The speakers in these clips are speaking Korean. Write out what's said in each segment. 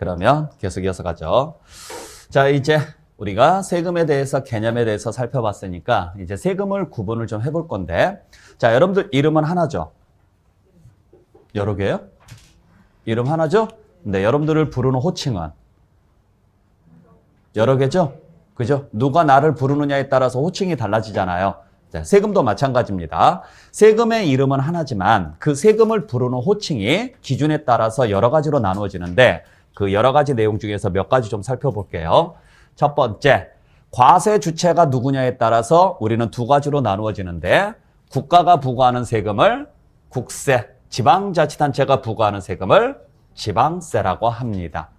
그러면 계속 이어서 가죠. 자, 이제 우리가 세금에 대해서 개념에 대해서 살펴봤으니까 이제 세금을 구분을 좀 해볼 건데, 자, 여러분들 이름은 하나죠? 여러 개요? 이름 하나죠? 근데 여러분들을 부르는 호칭은 여러 개죠? 그죠? 누가 나를 부르느냐에 따라서 호칭이 달라지잖아요. 자, 세금도 마찬가지입니다. 세금의 이름은 하나지만 그 세금을 부르는 호칭이 기준에 따라서 여러 가지로 나누어지는데 그 여러 가지 내용 중에서 몇 가지 좀 살펴볼게요. 첫 번째, 과세 주체가 누구냐에 따라서 우리는 두 가지로 나누어지는데 국가가 부과하는 세금을 국세, 지방자치단체가 부과하는 세금을 지방세라고 합니다.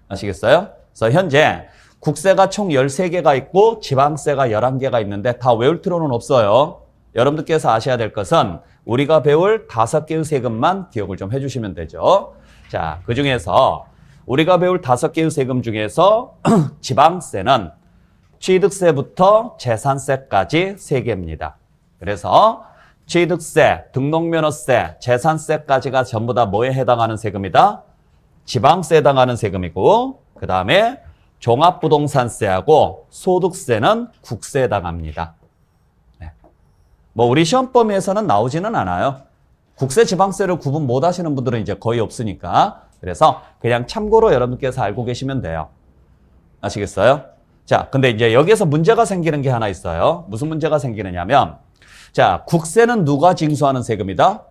아시겠어요? 그래서 현재 국세가 총 13개가 있고 지방세가 11개가 있는데 다 외울 필요는 없어요. 여러분들께서 아셔야 될 것은 우리가 배울 5개의 세금만 기억을 좀 해주시면 되죠. 자, 그중에서 우리가 배울 5개의 세금 중에서 지방세는 취득세부터 재산세까지 3개입니다. 그래서 취득세, 등록면허세, 재산세까지가 전부 다 뭐에 해당하는 세금이다? 지방세에 해당하는 세금이고, 그 다음에 종합부동산세하고 소득세는 국세에 해당합니다. 네. 뭐 우리 시험 범위에서는 나오지는 않아요. 국세, 지방세를 구분 못 하시는 분들은 이제 거의 없으니까. 그래서 그냥 참고로 여러분께서 알고 계시면 돼요. 아시겠어요? 자, 근데 이제 여기에서 문제가 생기는 게 하나 있어요. 무슨 문제가 생기느냐면, 자, 국세는 누가 징수하는 세금이다?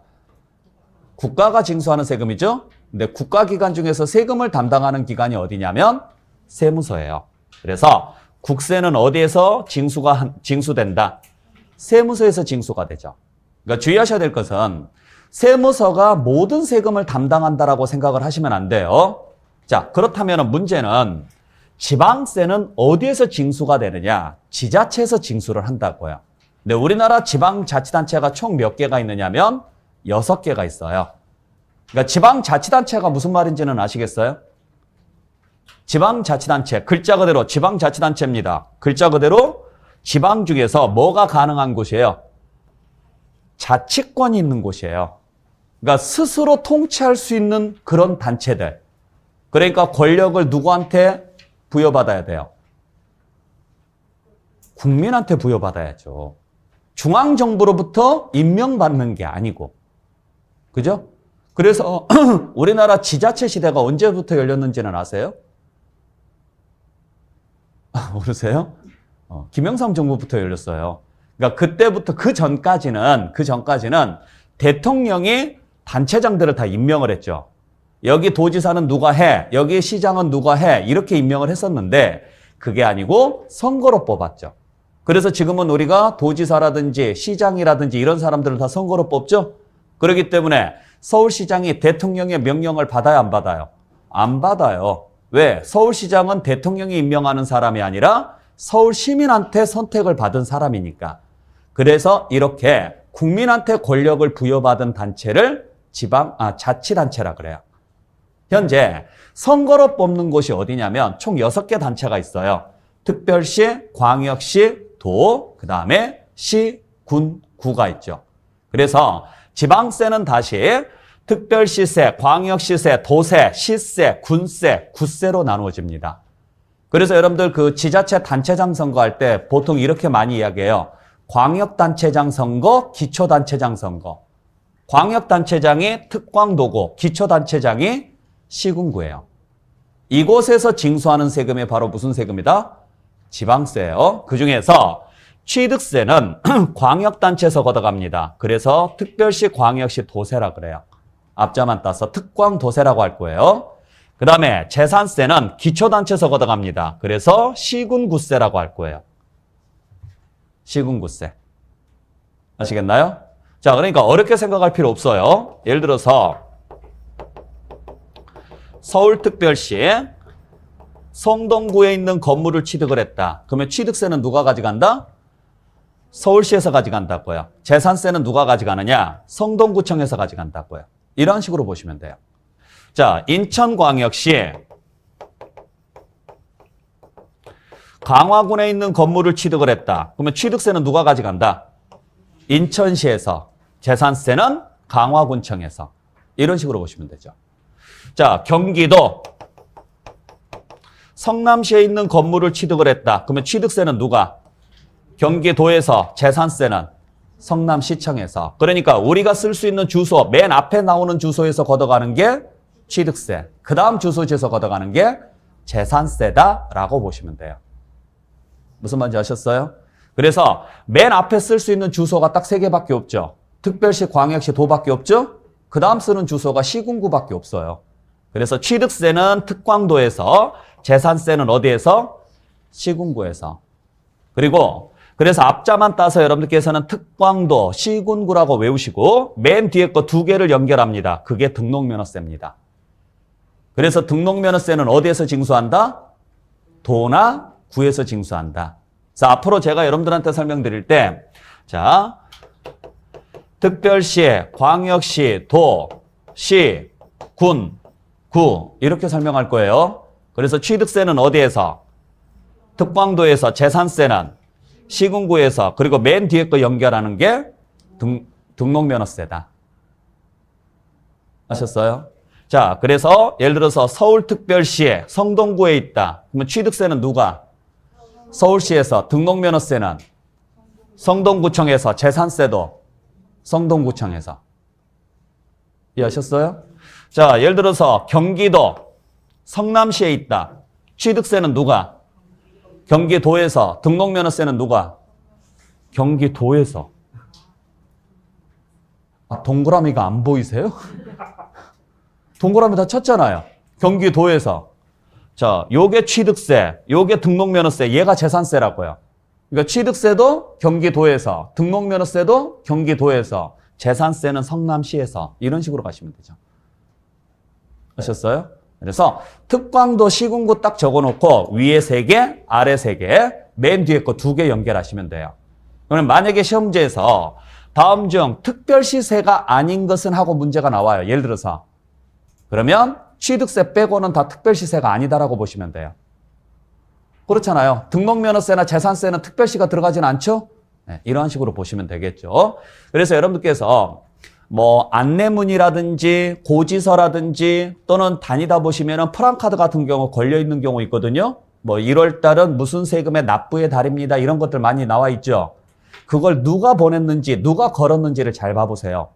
국가가 징수하는 세금이죠? 근데 국가기관 중에서 세금을 담당하는 기관이 어디냐면 세무서예요. 그래서 국세는 어디에서 징수된다? 세무서에서 징수가 되죠. 그러니까 주의하셔야 될 것은 세무서가 모든 세금을 담당한다라고 생각을 하시면 안 돼요. 자, 그렇다면 문제는 지방세는 어디에서 징수가 되느냐? 지자체에서 징수를 한다고요. 근데 우리나라 지방자치단체가 총 몇 개가 있느냐면 6개가 있어요. 그러니까 지방자치단체가 무슨 말인지는 아시겠어요? 지방자치단체, 글자 그대로 지방자치단체입니다. 글자 그대로 지방 중에서 뭐가 가능한 곳이에요? 자치권이 있는 곳이에요. 그러니까 스스로 통치할 수 있는 그런 단체들. 그러니까 권력을 누구한테 부여받아야 돼요? 국민한테 부여받아야죠. 중앙정부로부터 임명받는 게 아니고. 그죠? 그래서 우리나라 지자체 시대가 언제부터 열렸는지는 아세요? 모르세요? 김영삼 정부부터 열렸어요. 그러니까 그때부터 그 전까지는 대통령이 단체장들을 다 임명을 했죠. 여기 도지사는 누가 해, 여기 시장은 누가 해, 이렇게 임명을 했었는데 그게 아니고 선거로 뽑았죠. 그래서 지금은 우리가 도지사라든지 시장이라든지 이런 사람들을 다 선거로 뽑죠. 그렇기 때문에 서울시장이 대통령의 명령을 받아야 안 받아요? 안 받아요. 왜? 서울시장은 대통령이 임명하는 사람이 아니라 서울 시민한테 선택을 받은 사람이니까. 그래서 이렇게 국민한테 권력을 부여받은 단체를 자치단체라 그래요. 현재 선거로 뽑는 곳이 어디냐면 총 6개 단체가 있어요. 특별시, 광역시, 도, 그 다음에 시, 군, 구가 있죠. 그래서 지방세는 다시 특별시세, 광역시세, 도세, 시세, 군세, 구세로 나누어집니다. 그래서 여러분들 그 지자체 단체장 선거할 때 보통 이렇게 많이 이야기해요. 광역단체장 선거, 기초단체장 선거. 광역단체장이 특광도고 기초단체장이 시군구예요. 이곳에서 징수하는 세금이 바로 무슨 세금이다? 지방세예요. 그중에서 취득세는 광역단체에서 걷어갑니다. 그래서 특별시, 광역시, 도세라 그래요. 앞자만 따서 특광도세라고 할 거예요. 그 다음에 재산세는 기초단체에서 걷어갑니다. 그래서 시군구세라고 할 거예요. 시군구세. 아시겠나요? 자, 그러니까 어렵게 생각할 필요 없어요. 예를 들어서 서울특별시 성동구에 있는 건물을 취득을 했다. 그러면 취득세는 누가 가져간다? 서울시에서 가져간다고요. 재산세는 누가 가져가느냐? 성동구청에서 가져간다고요. 이런 식으로 보시면 돼요. 자, 인천광역시 강화군에 있는 건물을 취득을 했다. 그러면 취득세는 누가 가져간다? 인천시에서. 재산세는 강화군청에서. 이런 식으로 보시면 되죠. 자, 경기도 성남시에 있는 건물을 취득을 했다. 그러면 취득세는 누가? 경기도에서, 재산세는 성남시청에서. 그러니까 우리가 쓸 수 있는 주소, 맨 앞에 나오는 주소에서 걷어가는 게 취득세. 그 다음 주소지에서 걷어가는 게 재산세다라고 보시면 돼요. 무슨 말인지 아셨어요? 그래서 맨 앞에 쓸 수 있는 주소가 딱 3개밖에 없죠. 특별시, 광역시, 도밖에 없죠? 그 다음 쓰는 주소가 시군구밖에 없어요. 그래서 취득세는 특광도에서, 재산세는 어디에서? 시군구에서. 그리고 그래서 앞자만 따서 여러분들께서는 특광도, 시군구라고 외우시고 맨 뒤에 거 2개를 연결합니다. 그게 등록면허세입니다. 그래서 등록면허세는 어디에서 징수한다? 도나 구에서 징수한다. 자, 앞으로 제가 여러분들한테 설명드릴 때, 자, 특별시, 광역시, 도, 시, 군, 구 이렇게 설명할 거예요. 그래서 취득세는 어디에서? 특광도에서, 재산세는 시군구에서, 그리고 맨 뒤에 거 연결하는 게 등록면허세다. 아셨어요? 자, 그래서 예를 들어서 서울특별시에 성동구에 있다. 그러면 취득세는 누가? 서울시에서. 등록면허세는 성동구청에서. 재산세도 성동구청에서. 이해하셨어요? 자, 예를 들어서 경기도 성남시에 있다. 취득세는 누가? 경기도에서. 등록면허세는 누가? 경기도에서. 아, 동그라미가 안 보이세요? 동그라미 다 쳤잖아요. 경기도에서. 자, 요게 취득세, 요게 등록면허세, 얘가 재산세라고요. 그러니까 취득세도 경기도에서, 등록면허세도 경기도에서, 재산세는 성남시에서. 이런 식으로 가시면 되죠. 아셨어요? 그래서 특광도, 시군구 딱 적어놓고 위에 3개, 아래 3개, 맨 뒤에 거 2개 연결하시면 돼요. 그러면 만약에 시험지에서 다음 중 특별시세가 아닌 것은 하고 문제가 나와요. 예를 들어서. 그러면 취득세 빼고는 다 특별시세가 아니다라고 보시면 돼요. 그렇잖아요. 등록면허세나 재산세는 특별시가 들어가진 않죠? 네, 이런 식으로 보시면 되겠죠. 그래서 여러분들께서 뭐 안내문이라든지 고지서라든지 또는 다니다 보시면은 프랑카드 같은 경우 걸려있는 경우 있거든요. 뭐 1월 달은 무슨 세금의 납부의 달입니다. 이런 것들 많이 나와 있죠. 그걸 누가 보냈는지, 누가 걸었는지를 잘 봐보세요.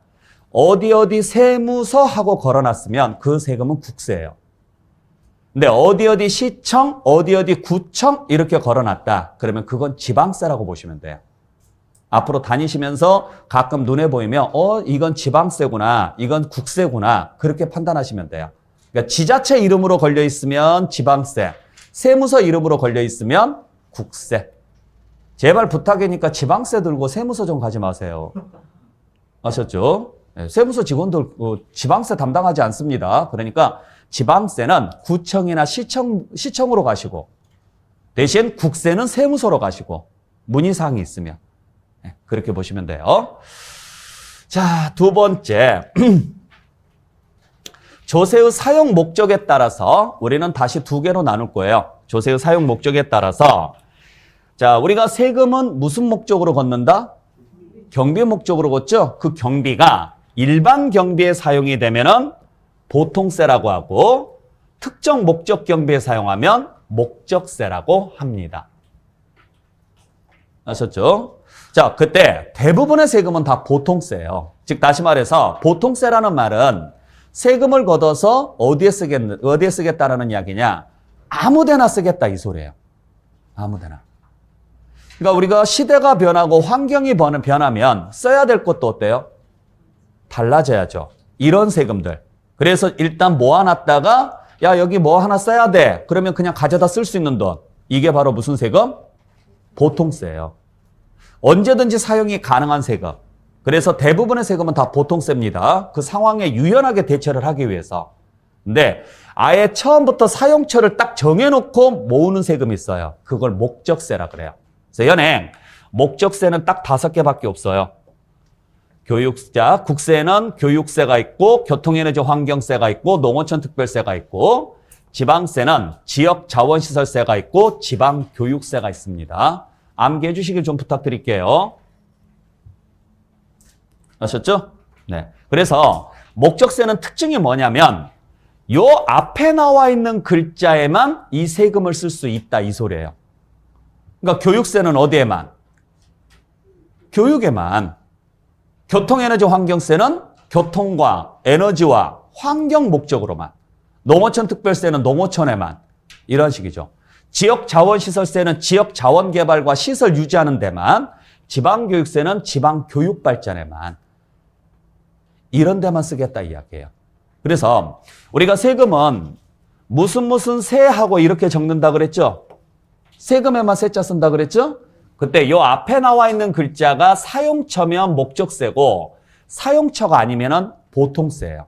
어디 세무서 하고 걸어놨으면 그 세금은 국세예요. 근데 어디 시청, 어디 구청 이렇게 걸어놨다. 그러면 그건 지방세라고 보시면 돼요. 앞으로 다니시면서 가끔 눈에 보이면 이건 지방세구나, 이건 국세구나 그렇게 판단하시면 돼요. 그러니까 지자체 이름으로 걸려있으면 지방세, 세무서 이름으로 걸려있으면 국세. 제발 부탁이니까 지방세 들고 세무서 좀 가지 마세요. 아셨죠? 네, 세무서 직원들 지방세 담당하지 않습니다. 그러니까 지방세는 구청이나 시청으로 가시고 대신 국세는 세무서로 가시고 문의사항이 있으면 네, 그렇게 보시면 돼요. 자, 2번째. 조세의 사용 목적에 따라서 우리는 다시 2개로 나눌 거예요. 조세의 사용 목적에 따라서 자, 우리가 세금은 무슨 목적으로 걷는다? 경비 목적으로 걷죠? 그 경비가 일반 경비에 사용이 되면은 보통세라고 하고 특정 목적 경비에 사용하면 목적세라고 합니다. 아셨죠? 자, 그때 대부분의 세금은 다 보통세예요. 즉 다시 말해서 보통세라는 말은 세금을 걷어서 어디에 쓰겠다라는 이야기냐? 아무데나 쓰겠다 이 소리예요. 아무데나. 그러니까 우리가 시대가 변하고 환경이 변하면 써야 될 것도 어때요? 달라져야죠. 이런 세금들. 그래서 일단 모아놨다가 야 여기 뭐 하나 써야 돼. 그러면 그냥 가져다 쓸 수 있는 돈. 이게 바로 무슨 세금? 보통세예요. 언제든지 사용이 가능한 세금. 그래서 대부분의 세금은 다 보통세입니다. 그 상황에 유연하게 대처를 하기 위해서. 근데 아예 처음부터 사용처를 딱 정해놓고 모으는 세금이 있어요. 그걸 목적세라 그래요. 그래서 연행, 목적세는 딱 5개밖에 없어요. 국세는 교육세가 있고 교통에너지 환경세가 있고 농어촌 특별세가 있고 지방세는 지역자원시설세가 있고 지방교육세가 있습니다. 암기해 주시길 좀 부탁드릴게요. 아셨죠? 네. 그래서 목적세는 특징이 뭐냐면 요 앞에 나와 있는 글자에만 이 세금을 쓸 수 있다 이 소리예요. 그러니까 교육세는 어디에만? 교육에만. 교통에너지 환경세는 교통과 에너지와 환경 목적으로만. 농어촌 특별세는 농어촌에만. 이런 식이죠. 지역자원시설세는 지역자원개발과 시설 유지하는 데만. 지방교육세는 지방교육발전에만. 이런 데만 쓰겠다 이야기예요. 그래서 우리가 세금은 무슨 세하고 이렇게 적는다 그랬죠? 세금에만 세자 쓴다 그랬죠? 그때 요 앞에 나와 있는 글자가 사용처면 목적세고 사용처가 아니면은 보통세예요.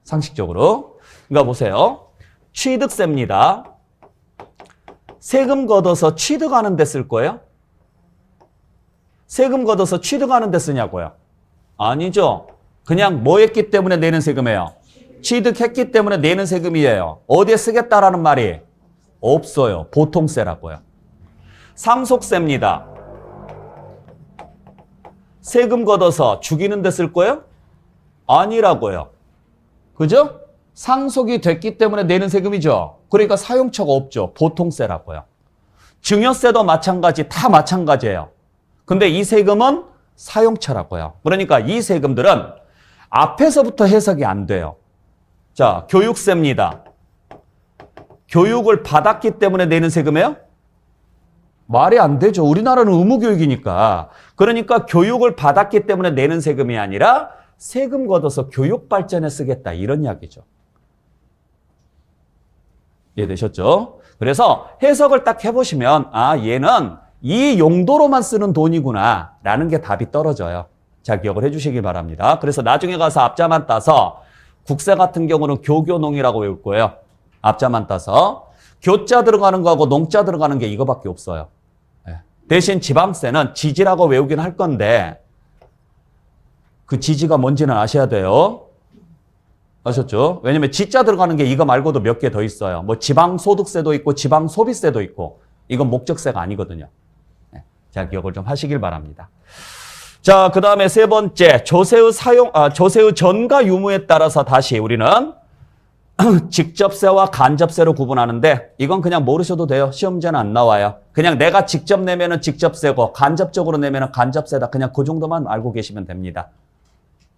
상식적으로. 그러니까 보세요. 취득세입니다. 세금 걷어서 취득하는 데 쓸 거예요? 세금 걷어서 취득하는 데 쓰냐고요? 아니죠. 그냥 뭐 했기 때문에 내는 세금이에요? 취득했기 때문에 내는 세금이에요. 어디에 쓰겠다라는 말이 없어요. 보통세라고요. 상속세입니다. 세금 걷어서 죽이는 데 쓸 거예요? 아니라고요. 그죠? 상속이 됐기 때문에 내는 세금이죠. 그러니까 사용처가 없죠. 보통세라고요. 증여세도 마찬가지, 다 마찬가지예요. 근데 이 세금은 사용처라고요. 그러니까 이 세금들은 앞에서부터 해석이 안 돼요. 자, 교육세입니다. 교육을 받았기 때문에 내는 세금이에요? 말이 안 되죠. 우리나라는 의무교육이니까. 그러니까 교육을 받았기 때문에 내는 세금이 아니라 세금 걷어서 교육 발전에 쓰겠다. 이런 이야기죠. 이해되셨죠? 그래서 해석을 딱 해보시면 아, 얘는 이 용도로만 쓰는 돈이구나 라는 게 답이 떨어져요. 잘 기억을 해주시기 바랍니다. 그래서 나중에 가서 앞자만 따서 국세 같은 경우는 교교농이라고 외울 거예요. 앞자만 따서 교자 들어가는 거하고 농자 들어가는 게 이거밖에 없어요. 대신 지방세는 지지라고 외우긴 할 건데 그 지지가 뭔지는 아셔야 돼요. 아셨죠? 왜냐면 지자 들어가는 게 이거 말고도 몇 개 더 있어요. 뭐 지방소득세도 있고 지방소비세도 있고 이건 목적세가 아니거든요. 잘 기억을 좀 하시길 바랍니다. 자, 그 다음에 세 번째, 조세의 전가 유무에 따라서 다시 우리는 직접세와 간접세로 구분하는데 이건 그냥 모르셔도 돼요. 시험제는 안 나와요. 그냥 내가 직접 내면은 직접세고 간접적으로 내면은 간접세다. 그냥 그 정도만 알고 계시면 됩니다.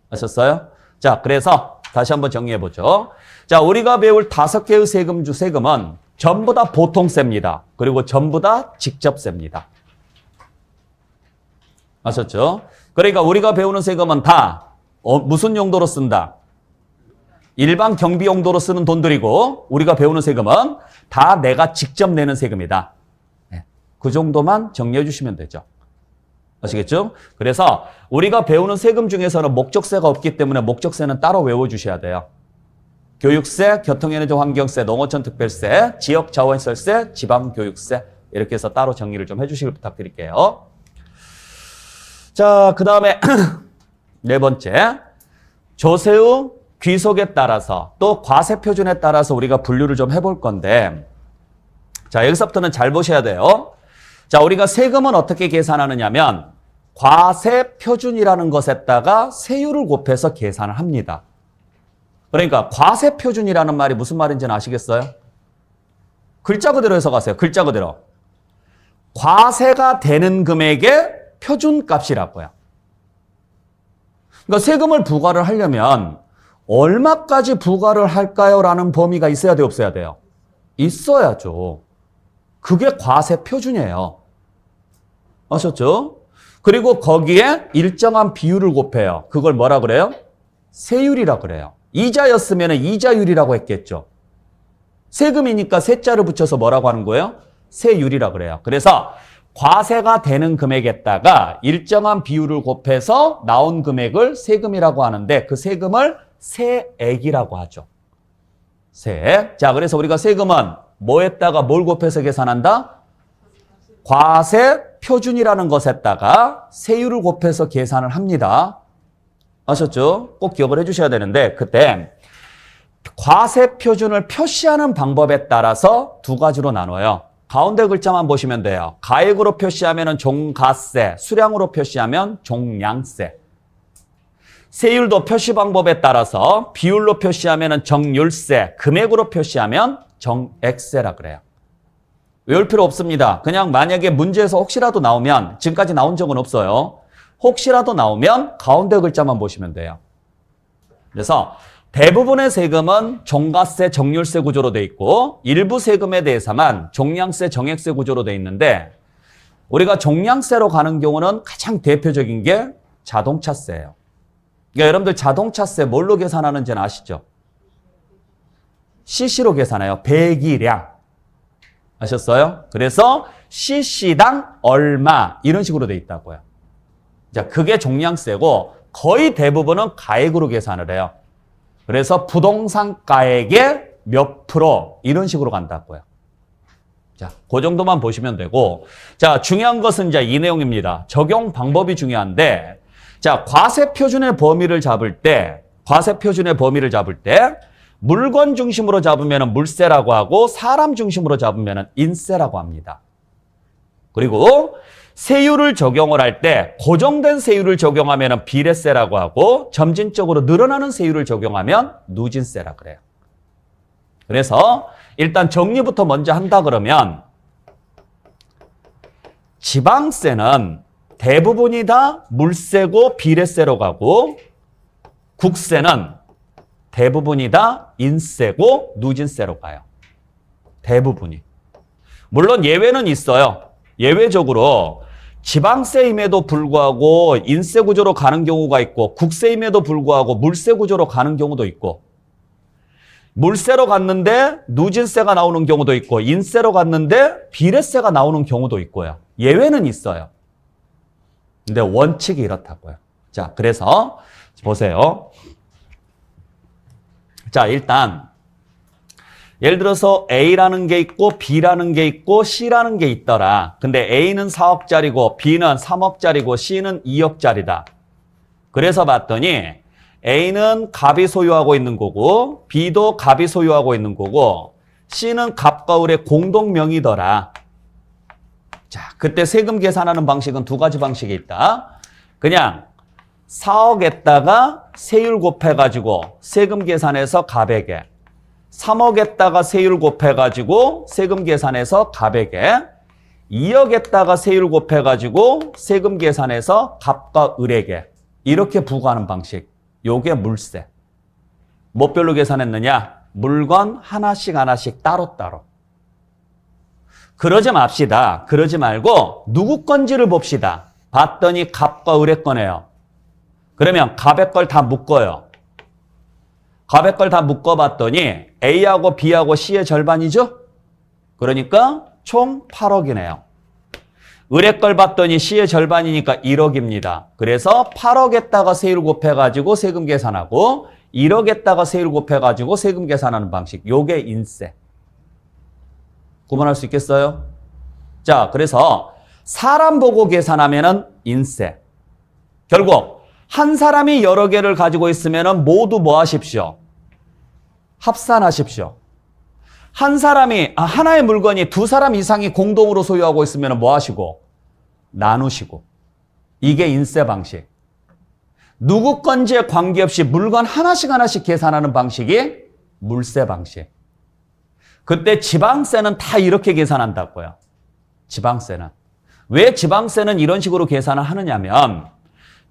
아셨어요? 자, 그래서 다시 한번 정리해보죠. 자, 우리가 배울 5개의 세금은 전부 다 보통세입니다. 그리고 전부 다 직접세입니다. 아셨죠? 그러니까 우리가 배우는 세금은 다 무슨 용도로 쓴다? 일반 경비 용도로 쓰는 돈들이고 우리가 배우는 세금은 다 내가 직접 내는 세금이다. 그 정도만 정리해 주시면 되죠. 아시겠죠? 그래서 우리가 배우는 세금 중에서는 목적세가 없기 때문에 목적세는 따로 외워주셔야 돼요. 교육세, 교통에너지 환경세, 농어촌 특별세, 지역자원시설세, 지방교육세 이렇게 해서 따로 정리를 좀 해주시길 부탁드릴게요. 자, 그 다음에 네 번째, 조세의 귀속에 따라서 또 과세표준에 따라서 우리가 분류를 좀 해볼 건데 자, 여기서부터는 잘 보셔야 돼요. 자, 우리가 세금은 어떻게 계산하느냐면 과세표준이라는 것에다가 세율을 곱해서 계산을 합니다. 그러니까 과세표준이라는 말이 무슨 말인지는 아시겠어요? 글자 그대로 해석하세요. 글자 그대로. 과세가 되는 금액의 표준값이라고요. 그러니까 세금을 부과를 하려면 얼마까지 부과를 할까요? 라는 범위가 있어야 돼요? 없어야 돼요? 있어야죠. 그게 과세 표준이에요. 아셨죠? 그리고 거기에 일정한 비율을 곱해요. 그걸 뭐라 그래요? 세율이라 그래요. 이자였으면 이자율이라고 했겠죠. 세금이니까 세자를 붙여서 뭐라고 하는 거예요? 세율이라 그래요. 그래서 과세가 되는 금액에다가 일정한 비율을 곱해서 나온 금액을 세금이라고 하는데 그 세금을 세액이라고 하죠. 세액. 자, 그래서 우리가 세금은 뭐에다가 뭘 곱해서 계산한다? 과세 표준이라는 것에다가 세율을 곱해서 계산을 합니다. 아셨죠? 꼭 기억을 해주셔야 되는데 그때 과세 표준을 표시하는 방법에 따라서 두 가지로 나눠요. 가운데 글자만 보시면 돼요. 가액으로 표시하면 종가세, 수량으로 표시하면 종량세. 세율도 표시 방법에 따라서 비율로 표시하면 정율세, 금액으로 표시하면 정액세라 그래요. 외울 필요 없습니다. 그냥 만약에 문제에서 혹시라도 나오면, 지금까지 나온 적은 없어요. 혹시라도 나오면 가운데 글자만 보시면 돼요. 그래서 대부분의 세금은 종가세, 정률세 구조로 돼 있고 일부 세금에 대해서만 종량세, 정액세 구조로 돼 있는데 우리가 종량세로 가는 경우는 가장 대표적인 게 자동차세예요. 그러니까 여러분들 자동차세 뭘로 계산하는지는 아시죠? cc로 계산해요. 배기량. 아셨어요? 그래서 cc당 얼마 이런 식으로 돼 있다고요. 자, 그게 종량세고 거의 대부분은 가액으로 계산을 해요. 그래서 부동산 가액의 몇 프로 이런 식으로 간다고요. 자, 그 정도만 보시면 되고 자, 중요한 것은 이제 이 내용입니다. 적용 방법이 중요한데 자, 과세 표준의 범위를 잡을 때 물건 중심으로 잡으면 물세라고 하고 사람 중심으로 잡으면 인세라고 합니다. 그리고 세율을 적용을 할 때 고정된 세율을 적용하면 비례세라고 하고 점진적으로 늘어나는 세율을 적용하면 누진세라 그래요. 그래서 일단 정리부터 먼저 한다 그러면 지방세는 대부분이 다 물세고 비례세로 가고 국세는 대부분이 다 인세고 누진세로 가요. 대부분이. 물론 예외는 있어요. 예외적으로 지방세임에도 불구하고 인세 구조로 가는 경우가 있고 국세임에도 불구하고 물세 구조로 가는 경우도 있고 물세로 갔는데 누진세가 나오는 경우도 있고 인세로 갔는데 비례세가 나오는 경우도 있고요. 예외는 있어요. 근데 원칙이 이렇다고요. 자, 그래서 보세요. 자, 일단 예를 들어서 A라는 게 있고 B라는 게 있고 C라는 게 있더라. 근데 A는 4억짜리고 B는 3억짜리고 C는 2억짜리다. 그래서 봤더니 A는 갑이 소유하고 있는 거고 B도 갑이 소유하고 있는 거고 C는 갑과 을의 공동명의더라. 자, 그때 세금 계산하는 방식은 두 가지 방식이 있다. 그냥 4억에다가 세율 곱해가지고 세금 계산해서 갑에게 3억에다가 세율 곱해가지고 세금 계산해서 갑에게 2억에다가 세율 곱해가지고 세금 계산해서 갑과 을에게 이렇게 부과하는 방식. 요게 물세. 뭐 별로 계산했느냐? 물건 하나씩 따로따로. 그러지 맙시다. 그러지 말고 누구 건지를 봅시다. 봤더니 갑과 을의 거네요. 그러면 갑의 걸 다 묶어요. 갑의 걸 다 묶어봤더니 A하고 B하고 C의 절반이죠? 그러니까 총 8억이네요. 을의 걸 봤더니 C의 절반이니까 1억입니다. 그래서 8억에다가 세율 곱해가지고 세금 계산하고 1억에다가 세율 곱해가지고 세금 계산하는 방식. 요게 인세. 구분할 수 있겠어요? 자, 그래서 사람 보고 계산하면은 인세. 결국 한 사람이 여러 개를 가지고 있으면 모두 뭐 하십시오? 합산하십시오. 한 사람이, 하나의 물건이 두 사람 이상이 공동으로 소유하고 있으면 뭐 하시고? 나누시고. 이게 인세 방식. 누구 건지에 관계없이 물건 하나씩 계산하는 방식이 물세 방식. 그때 지방세는 다 이렇게 계산한다고요. 지방세는. 왜 지방세는 이런 식으로 계산을 하느냐면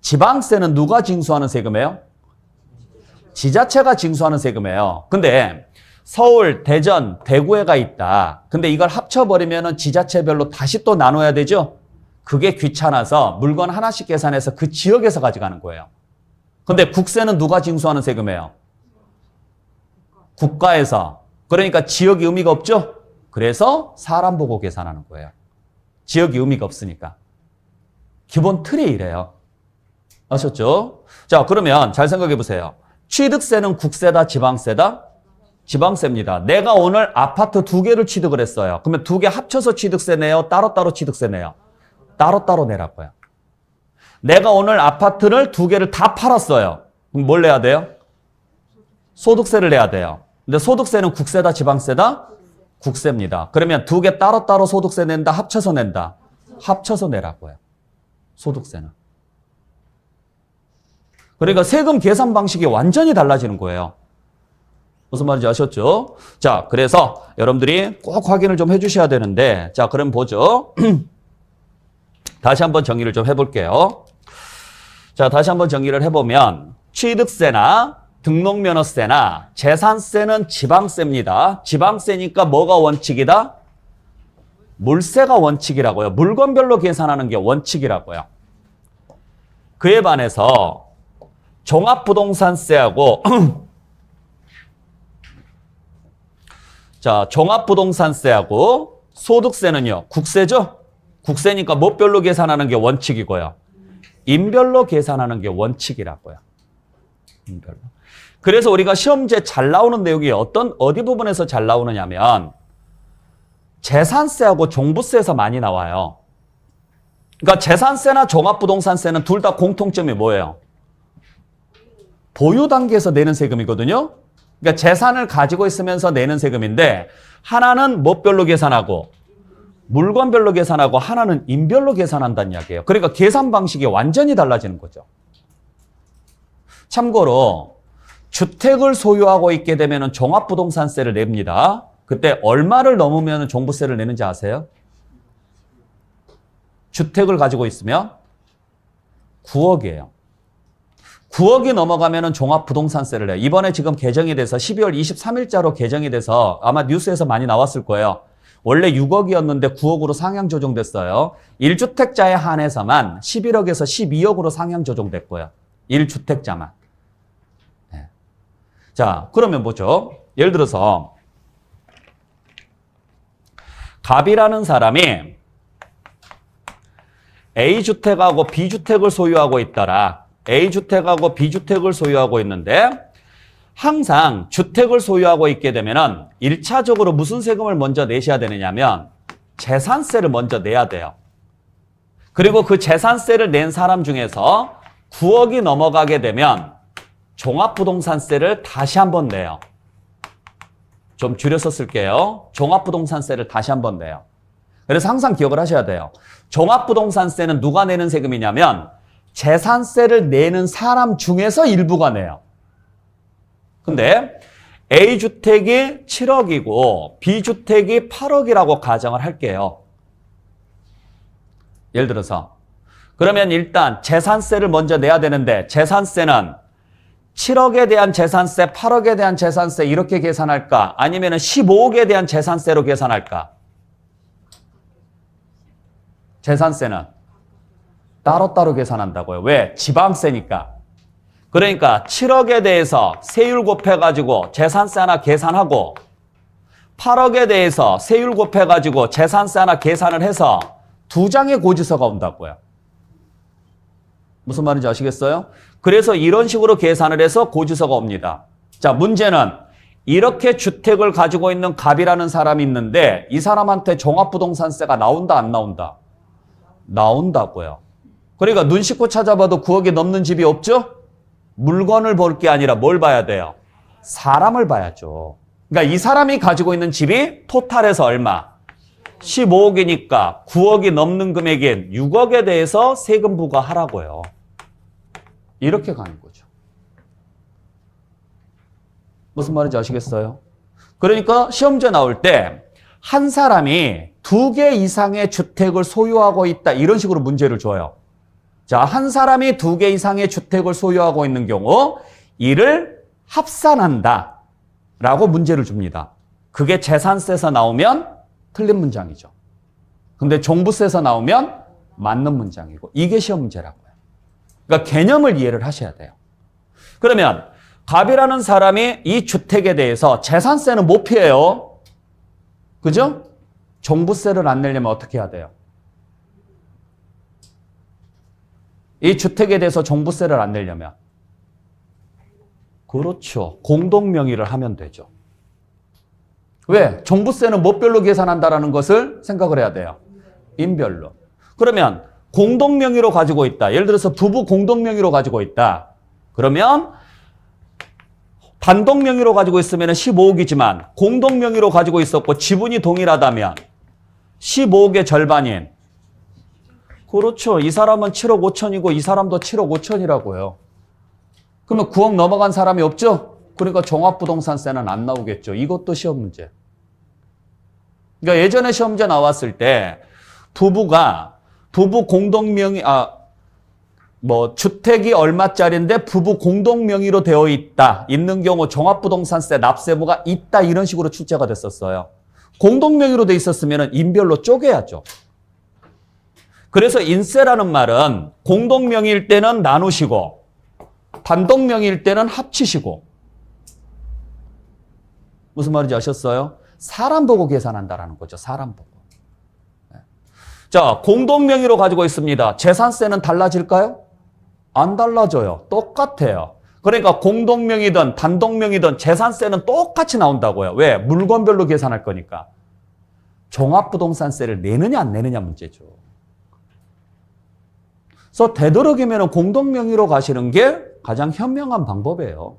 지방세는 누가 징수하는 세금이에요? 지자체가 징수하는 세금이에요. 근데 서울, 대전, 대구에가 있다. 근데 이걸 합쳐버리면 지자체별로 다시 또 나눠야 되죠? 그게 귀찮아서 물건 하나씩 계산해서 그 지역에서 가져가는 거예요. 근데 국세는 누가 징수하는 세금이에요? 국가에서. 그러니까 지역이 의미가 없죠? 그래서 사람 보고 계산하는 거예요. 지역이 의미가 없으니까. 기본 틀이 이래요. 아셨죠? 자, 그러면 잘 생각해 보세요. 취득세는 국세다, 지방세다? 지방세입니다. 내가 오늘 아파트 2개를 취득을 했어요. 그러면 2개 합쳐서 취득세 내요? 따로따로 취득세 내요? 따로따로 내라고요. 내가 오늘 아파트를 2개를 다 팔았어요. 그럼 뭘 내야 돼요? 소득세를 내야 돼요. 근데 소득세는 국세다, 지방세다? 국세입니다. 그러면 2개 따로따로 소득세 낸다, 합쳐서 낸다? 합쳐서 내라고요. 소득세는. 그러니까 세금 계산 방식이 완전히 달라지는 거예요. 무슨 말인지 아셨죠? 자, 그래서 여러분들이 꼭 확인을 좀 해주셔야 되는데, 자, 그럼 보죠. 다시 한번 정리를 좀 해볼게요. 자, 다시 한번 정리를 해보면 취득세나 등록면허세나 재산세는 지방세입니다. 지방세니까 뭐가 원칙이다? 물세가 원칙이라고요. 물건별로 계산하는 게 원칙이라고요. 그에 반해서 종합부동산세하고 자, 종합부동산세하고 소득세는요. 국세죠? 국세니까 뭐별로 계산하는 게 원칙이고요. 인별로 계산하는 게 원칙이라고요. 인별로. 그래서 우리가 시험지에 잘 나오는 내용이 어디 부분에서 잘 나오느냐면 재산세하고 종부세에서 많이 나와요. 그러니까 재산세나 종합부동산세는 둘 다 공통점이 뭐예요? 보유 단계에서 내는 세금이거든요. 그러니까 재산을 가지고 있으면서 내는 세금인데 하나는 뭐별로 계산하고 물건별로 계산하고 하나는 인별로 계산한다는 이야기예요. 그러니까 계산 방식이 완전히 달라지는 거죠. 참고로 주택을 소유하고 있게 되면 종합부동산세를 냅니다. 그때 얼마를 넘으면 종부세를 내는지 아세요? 주택을 가지고 있으면 9억이에요. 9억이 넘어가면 종합부동산세를 내요. 이번에 지금 개정이 돼서 12월 23일자로 개정이 돼서 아마 뉴스에서 많이 나왔을 거예요. 원래 6억이었는데 9억으로 상향 조정됐어요. 1주택자에 한해서만 11억에서 12억으로 상향 조정됐고요. 1주택자만. 네. 자, 그러면 뭐죠? 예를 들어서 갑이라는 사람이 A주택하고 B주택을 소유하고 있더라. A주택하고 B주택을 소유하고 있는데 항상 주택을 소유하고 있게 되면은 1차적으로 무슨 세금을 먼저 내셔야 되느냐면 재산세를 먼저 내야 돼요. 그리고 그 재산세를 낸 사람 중에서 9억이 넘어가게 되면 종합부동산세를 다시 한번 내요. 좀 줄여서 쓸게요. 종합부동산세를 다시 한번 내요. 그래서 항상 기억을 하셔야 돼요. 종합부동산세는 누가 내는 세금이냐면 재산세를 내는 사람 중에서 일부가 내요. 근데 A주택이 7억이고 B주택이 8억이라고 가정을 할게요. 예를 들어서 그러면 일단 재산세를 먼저 내야 되는데 재산세는 7억에 대한 재산세, 8억에 대한 재산세 이렇게 계산할까? 아니면 15억에 대한 재산세로 계산할까? 재산세는 따로따로 계산한다고요. 왜? 지방세니까. 그러니까 7억에 대해서 세율 곱해가지고 재산세 하나 계산하고 8억에 대해서 세율 곱해가지고 재산세 하나 계산을 해서 두 장의 고지서가 온다고요. 무슨 말인지 아시겠어요? 그래서 이런 식으로 계산을 해서 고지서가 옵니다. 자, 문제는 이렇게 주택을 가지고 있는 갑이라는 사람이 있는데 이 사람한테 종합부동산세가 나온다 안 나온다? 나온다고요. 그러니까 눈 씻고 찾아봐도 9억이 넘는 집이 없죠? 물건을 볼 게 아니라 뭘 봐야 돼요? 사람을 봐야죠. 그러니까 이 사람이 가지고 있는 집이 토탈에서 얼마? 15억이니까 9억이 넘는 금액인 6억에 대해서 세금 부과하라고요. 이렇게 가는 거죠. 무슨 말인지 아시겠어요? 그러니까 시험지에 나올 때 한 사람이 2개 이상의 주택을 소유하고 있다 이런 식으로 문제를 줘요. 자, 한 사람이 2개 이상의 주택을 소유하고 있는 경우 이를 합산한다 라고 문제를 줍니다. 그게 재산세에서 나오면 틀린 문장이죠. 근데 종부세에서 나오면 맞는 문장이고 이게 시험 문제라고요. 그러니까 개념을 이해를 하셔야 돼요. 그러면 갑이라는 사람이 이 주택에 대해서 재산세는 못 피해요. 그죠? 종부세를 안 내려면 어떻게 해야 돼요? 이 주택에 대해서 종부세를 안 내려면 그렇죠. 공동명의를 하면 되죠. 왜? 종부세는 뭐별로 계산한다라는 것을 생각을 해야 돼요. 인별로. 그러면 공동명의로 가지고 있다. 예를 들어서 부부 공동명의로 가지고 있다. 그러면 단독명의로 가지고 있으면 15억이지만 공동명의로 가지고 있었고 지분이 동일하다면 15억의 절반인 그렇죠. 이 사람은 7억 5천이고 이 사람도 7억 5천이라고요. 그러면 9억 넘어간 사람이 없죠? 그러니까 종합부동산세는 안 나오겠죠. 이것도 시험 문제. 그러니까 예전에 시험 문제 나왔을 때 부부 공동명의, 주택이 얼마짜리인데 부부 공동명의로 되어 있는 경우 종합부동산세 납세부가 있다. 이런 식으로 출제가 됐었어요. 공동명의로 돼 있었으면 인별로 쪼개야죠. 그래서 인세라는 말은 공동명의일 때는 나누시고 단독명의일 때는 합치시고. 무슨 말인지 아셨어요? 사람 보고 계산한다라는 거죠. 사람 보고. 자, 공동명의로 가지고 있습니다. 재산세는 달라질까요? 안 달라져요. 똑같아요. 그러니까 공동명의든 단독명의든 재산세는 똑같이 나온다고요. 왜? 물건별로 계산할 거니까. 종합부동산세를 내느냐 안 내느냐 문제죠. 그래서 되도록이면 공동명의로 가시는 게 가장 현명한 방법이에요.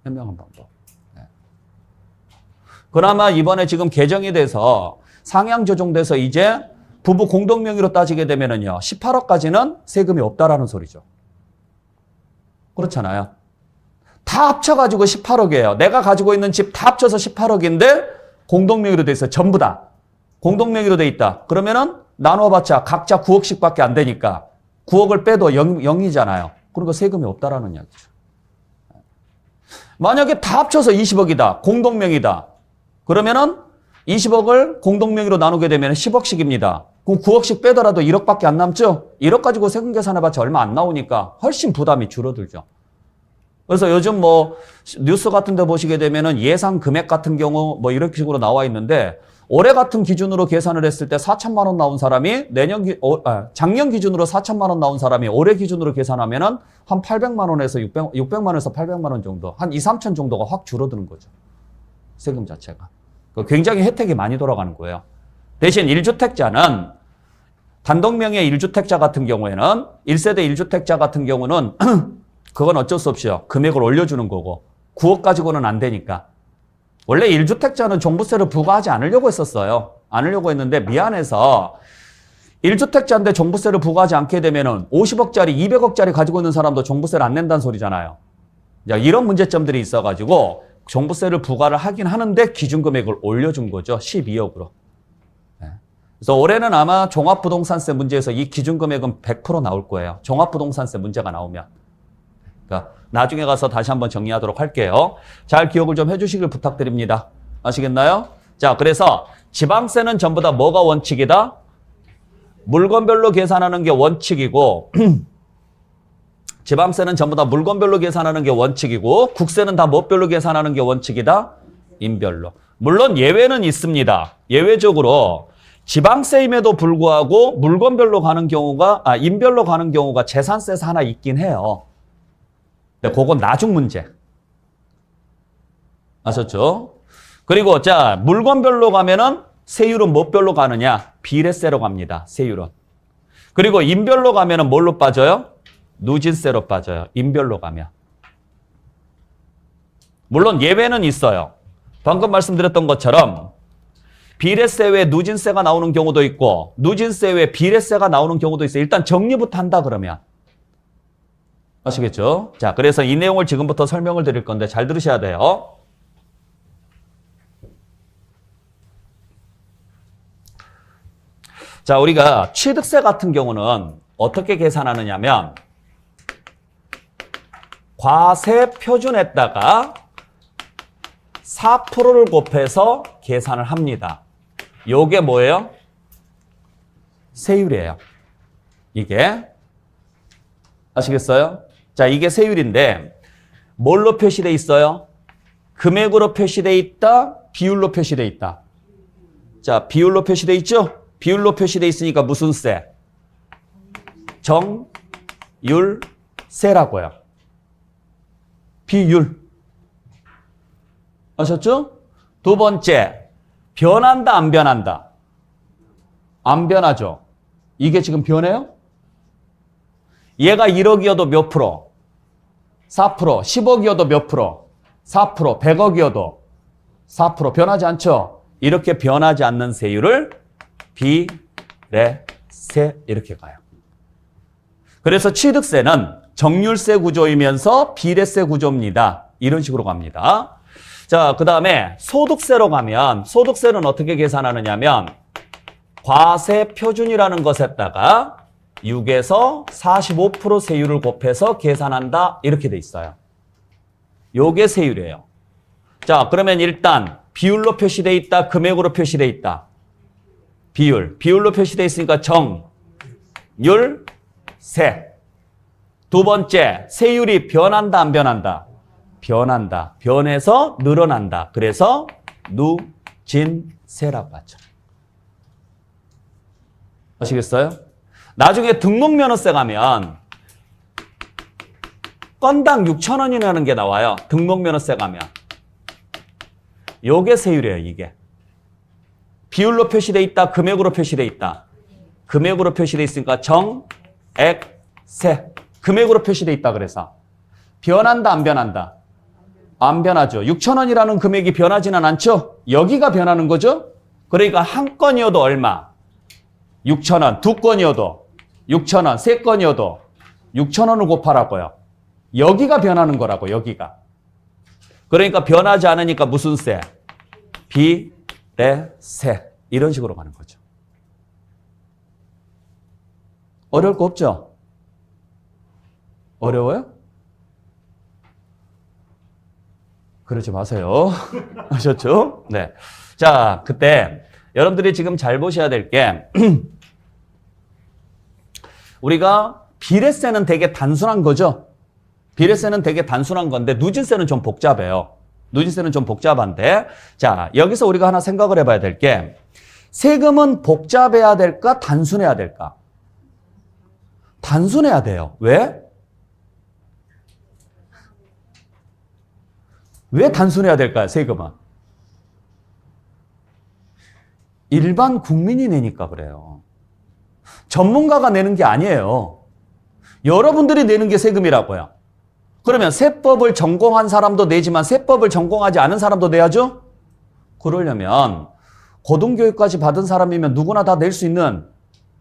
현명한 방법. 네. 그나마 이번에 지금 개정이 돼서 상향 조정돼서 이제 부부 공동명의로 따지게 되면은요, 18억까지는 세금이 없다라는 소리죠. 그렇잖아요. 다 합쳐가지고 18억이에요. 내가 가지고 있는 집 다 합쳐서 18억인데 공동명의로 돼 있어요. 전부 다. 공동명의로 돼 있다. 그러면은 나눠봤자 각자 9억씩밖에 안 되니까 9억을 빼도 0이잖아요. 그러니까 세금이 없다라는 이야기죠. 만약에 다 합쳐서 20억이다. 공동명의다. 그러면은 20억을 공동명의로 나누게 되면 10억씩입니다. 그럼 9억씩 빼더라도 1억밖에 안 남죠? 1억 가지고 세금 계산해봤자 얼마 안 나오니까 훨씬 부담이 줄어들죠. 그래서 요즘 뉴스 같은 데 보시게 되면은 예상 금액 같은 경우 이런 식으로 나와 있는데 올해 같은 기준으로 계산을 했을 때 4천만 원 나온 사람이 작년 기준으로 4천만 원 나온 사람이 올해 기준으로 계산하면은 한 800만 원에서 600만 원에서 800만 원 정도, 한 2, 3천 정도가 확 줄어드는 거죠. 세금 자체가. 굉장히 혜택이 많이 돌아가는 거예요. 대신 1주택자는 단독명의 1주택자 같은 경우에는 1세대 1주택자 같은 경우는 그건 어쩔 수 없이요. 금액을 올려주는 거고 9억 가지고는 안 되니까. 원래 1주택자는 종부세를 부과하지 않으려고 했었어요. 않으려고 했는데 미안해서 1주택자인데 종부세를 부과하지 않게 되면은 50억짜리, 200억짜리 가지고 있는 사람도 종부세를 안 낸다는 소리잖아요. 이런 문제점들이 있어가지고 종부세를 부과를 하긴 하는데 기준금액을 올려준 거죠. 12억으로. 그래서 올해는 아마 종합부동산세 문제에서 이 기준금액은 100% 나올 거예요. 종합부동산세 문제가 나오면. 그러니까 나중에 가서 다시 한번 정리하도록 할게요. 잘 기억을 좀 해주시길 부탁드립니다. 아시겠나요? 자, 그래서 지방세는 전부 다 뭐가 원칙이다? 물건별로 계산하는 게 원칙이고 지방세는 전부 다 물건별로 계산하는 게 원칙이고 국세는 다 뭐별로 계산하는 게 원칙이다? 인별로. 물론 예외는 있습니다. 예외적으로 지방세임에도 불구하고 물건별로 가는 경우가 인별로 가는 경우가 재산세에서 하나 있긴 해요. 근데 그건 나중 문제. 아셨죠? 그리고 자, 물건별로 가면은 세율은 뭐별로 가느냐? 비례세로 갑니다. 세율은. 그리고 인별로 가면은 뭘로 빠져요? 누진세로 빠져요. 인별로 가면. 물론 예외는 있어요. 방금 말씀드렸던 것처럼 비례세 외에 누진세가 나오는 경우도 있고 누진세 외에 비례세가 나오는 경우도 있어요. 일단 정리부터 한다 그러면. 아시겠죠? 자, 그래서 이 내용을 지금부터 설명을 드릴 건데 잘 들으셔야 돼요. 자, 우리가 취득세 같은 경우는 어떻게 계산하느냐면 과세 표준에다가 4%를 곱해서 계산을 합니다. 요게 뭐예요? 세율이에요. 이게. 아시겠어요? 자, 이게 세율인데 뭘로 표시돼 있어요? 금액으로 표시돼 있다, 비율로 표시돼 있다. 자, 비율로 표시돼 있죠? 비율로 표시돼 있으니까 무슨 세? 정율세라고요. 비율. 아셨죠? 두 번째, 변한다, 안 변한다? 안 변하죠. 이게 지금 변해요? 얘가 1억이어도 몇 프로? 4%. 10억이어도 몇 프로? 4%. 100억이어도 4%. 변하지 않죠? 이렇게 변하지 않는 세율을 비례세 이렇게 가요. 그래서 취득세는 정률세 구조이면서 비례세 구조입니다. 이런 식으로 갑니다. 자, 그 다음에 소득세로 가면 소득세는 어떻게 계산하느냐면 과세 표준이라는 것에다가 6에서 45% 세율을 곱해서 계산한다. 이렇게 돼 있어요. 요게 세율이에요. 자, 그러면 일단 비율로 표시돼 있다, 금액으로 표시돼 있다. 비율로 표시돼 있으니까 정률세. 두 번째, 세율이 변한다, 안 변한다? 변한다. 변해서 늘어난다. 그래서 누진세라고 하죠. 아시겠어요? 나중에 등록면허세 가면 건당 6,000원이라는 게 나와요. 등록면허세 가면. 요게 세율이에요, 이게. 비율로 표시돼 있다, 금액으로 표시돼 있다. 금액으로 표시돼 있으니까 정액세. 금액으로 표시돼 있다 그래서. 변한다, 안 변한다? 안 변하죠. 6,000원이라는 금액이 변하지는 않죠? 여기가 변하는 거죠? 그러니까 한 건이어도 얼마? 6,000원. 두 건이어도 6,000원. 세 건이어도 6,000원을 곱하라고요. 여기가 변하는 거라고, 여기가. 그러니까 변하지 않으니까 무슨 세? 비례세. 이런 식으로 가는 거죠. 어려울 거 없죠? 어려워요? 그러지 마세요. 아셨죠? 네. 자, 그때 여러분들이 지금 잘 보셔야 될 게 우리가 비례세는 되게 단순한 거죠. 비례세는 되게 단순한 건데 누진세는 좀 복잡해요. 누진세는 좀 복잡한데 자, 여기서 우리가 하나 생각을 해봐야 될 게 세금은 복잡해야 될까? 단순해야 될까? 단순해야 돼요. 왜? 왜 단순해야 될까요? 세금은. 일반 국민이 내니까 그래요. 전문가가 내는 게 아니에요. 여러분들이 내는 게 세금이라고요. 그러면 세법을 전공한 사람도 내지만 세법을 전공하지 않은 사람도 내야죠? 그러려면 고등교육까지 받은 사람이면 누구나 다 낼 수 있는,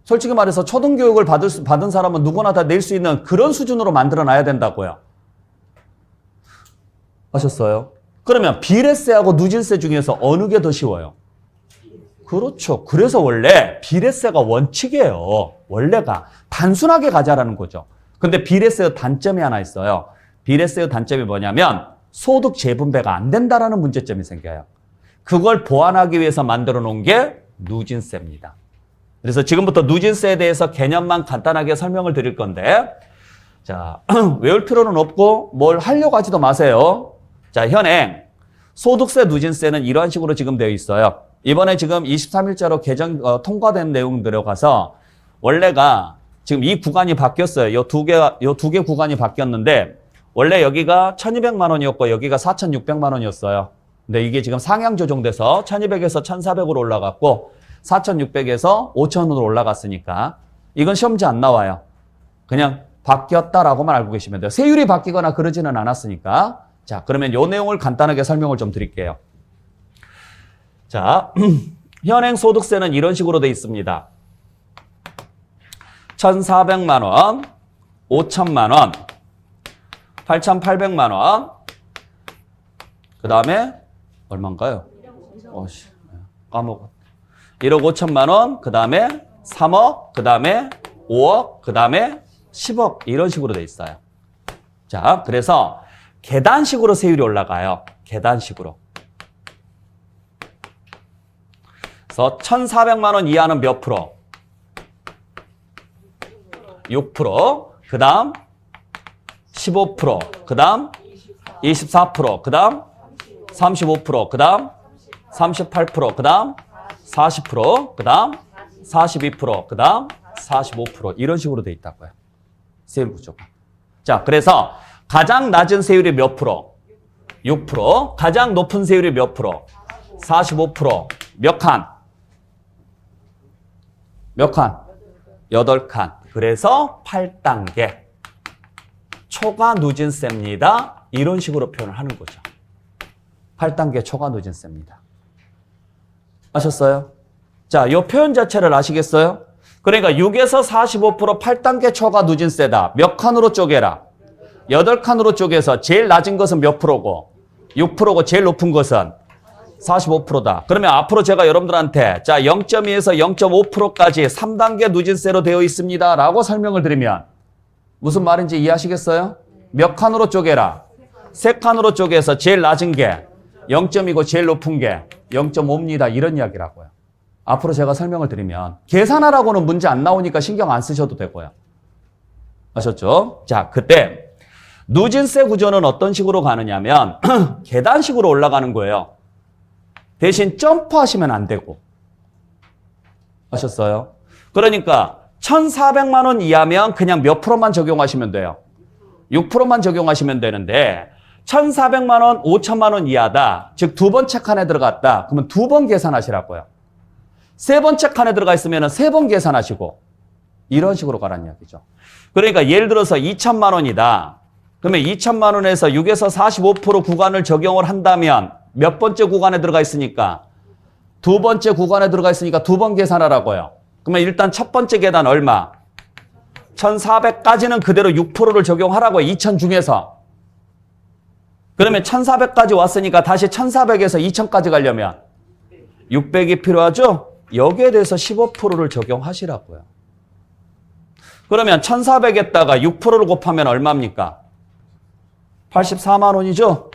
솔직히 말해서 초등교육을 받은 사람은 누구나 다 낼 수 있는 그런 수준으로 만들어놔야 된다고요. 아셨어요? 그러면 비례세하고 누진세 중에서 어느 게 더 쉬워요? 그렇죠. 그래서 원래 비례세가 원칙이에요. 원래가 단순하게 가자라는 거죠. 근데 비례세의 단점이 하나 있어요. 비례세의 단점이 뭐냐면 소득 재분배가 안 된다라는 문제점이 생겨요. 그걸 보완하기 위해서 만들어 놓은 게 누진세입니다. 그래서 지금부터 누진세에 대해서 개념만 간단하게 설명을 드릴 건데 자, 외울 필요는 없고 뭘 하려고 하지도 마세요. 자, 현행 소득세 누진세는 이러한 식으로 지금 되어 있어요. 이번에 지금 23일자로 통과된 내용 들어가서 원래가 지금 이 구간이 바뀌었어요. 요 두 개 구간이 바뀌었는데 원래 여기가 1,200만 원이었고 여기가 4,600만 원이었어요. 근데 이게 지금 상향 조정돼서 1,200에서 1,400으로 올라갔고 4,600에서 5,000으로 올라갔으니까 이건 시험지 안 나와요. 그냥 바뀌었다라고만 알고 계시면 돼요. 세율이 바뀌거나 그러지는 않았으니까. 자, 그러면 이 내용을 간단하게 설명을 좀 드릴게요. 자, 현행 소득세는 이런 식으로 돼 있습니다. 1,400만 원, 5,000만 원, 8,800만 원, 그 다음에 얼마인가요? 까먹었. 1억 5천만 원, 그 다음에 3억, 그 다음에 5억, 그 다음에 10억 이런 식으로 돼 있어요. 자, 그래서 계단식으로 세율이 올라가요. 계단식으로. 그래서 1,400만 원 이하는 몇 프로? 6%, 그 다음 15%, 그 다음 24%, 그 다음 35%, 그 다음 38%, 그 다음 40%, 그 다음 42%, 그 다음 45% 이런 식으로 돼 있다고요. 세율 구조가. 자, 그래서 가장 낮은 세율이 몇 프로? 6%. 가장 높은 세율이 몇 프로? 45%. 몇 칸? 몇 칸? 8칸. 그래서 8단계. 초과 누진세입니다. 이런 식으로 표현을 하는 거죠. 8단계 초과 누진세입니다. 아셨어요? 자, 이 표현 자체를 아시겠어요? 그러니까 6에서 45% 8단계 초과 누진세다. 몇 칸으로 쪼개라? 8칸으로 쪼개서 제일 낮은 것은 몇 프로고 6%고 제일 높은 것은 45%다. 그러면 앞으로 제가 여러분들한테 자 0.2에서 0.5%까지 3단계 누진세로 되어 있습니다 라고 설명을 드리면 무슨 말인지 이해하시겠어요? 몇 칸으로 쪼개라? 3칸으로 쪼개서 제일 낮은 게 0.이고 제일 높은 게 0.5입니다. 이런 이야기라고요. 앞으로 제가 설명을 드리면 계산하라고는 문제 안 나오니까 신경 안 쓰셔도 되고요. 아셨죠? 자, 그때 누진세 구조는 어떤 식으로 가느냐면 계단식으로 올라가는 거예요. 대신 점프하시면 안 되고. 아셨어요? 그러니까 1,400만 원 이하면 그냥 몇 프로만 적용하시면 돼요. 6%만 적용하시면 되는데 1,400만 원, 5천만 원 이하다. 즉 두 번째 칸에 들어갔다. 그러면 두 번 계산하시라고요. 세 번째 칸에 들어가 있으면 세 번 계산하시고 이런 식으로 가라는 이야기죠. 그러니까 예를 들어서 2천만 원이다. 그러면 2천만 원에서 6에서 45% 구간을 적용을 한다면 몇 번째 구간에 들어가 있으니까 두 번째 구간에 들어가 있으니까 두 번 계산하라고요. 그러면 일단 첫 번째 계단 얼마? 1,400까지는 그대로 6%를 적용하라고요. 2천 중에서. 그러면 1,400까지 왔으니까 다시 1,400에서 2,000까지 가려면 600이 필요하죠? 여기에 대해서 15%를 적용하시라고요. 그러면 1,400에다가 6%를 곱하면 얼마입니까? 84만 원이죠?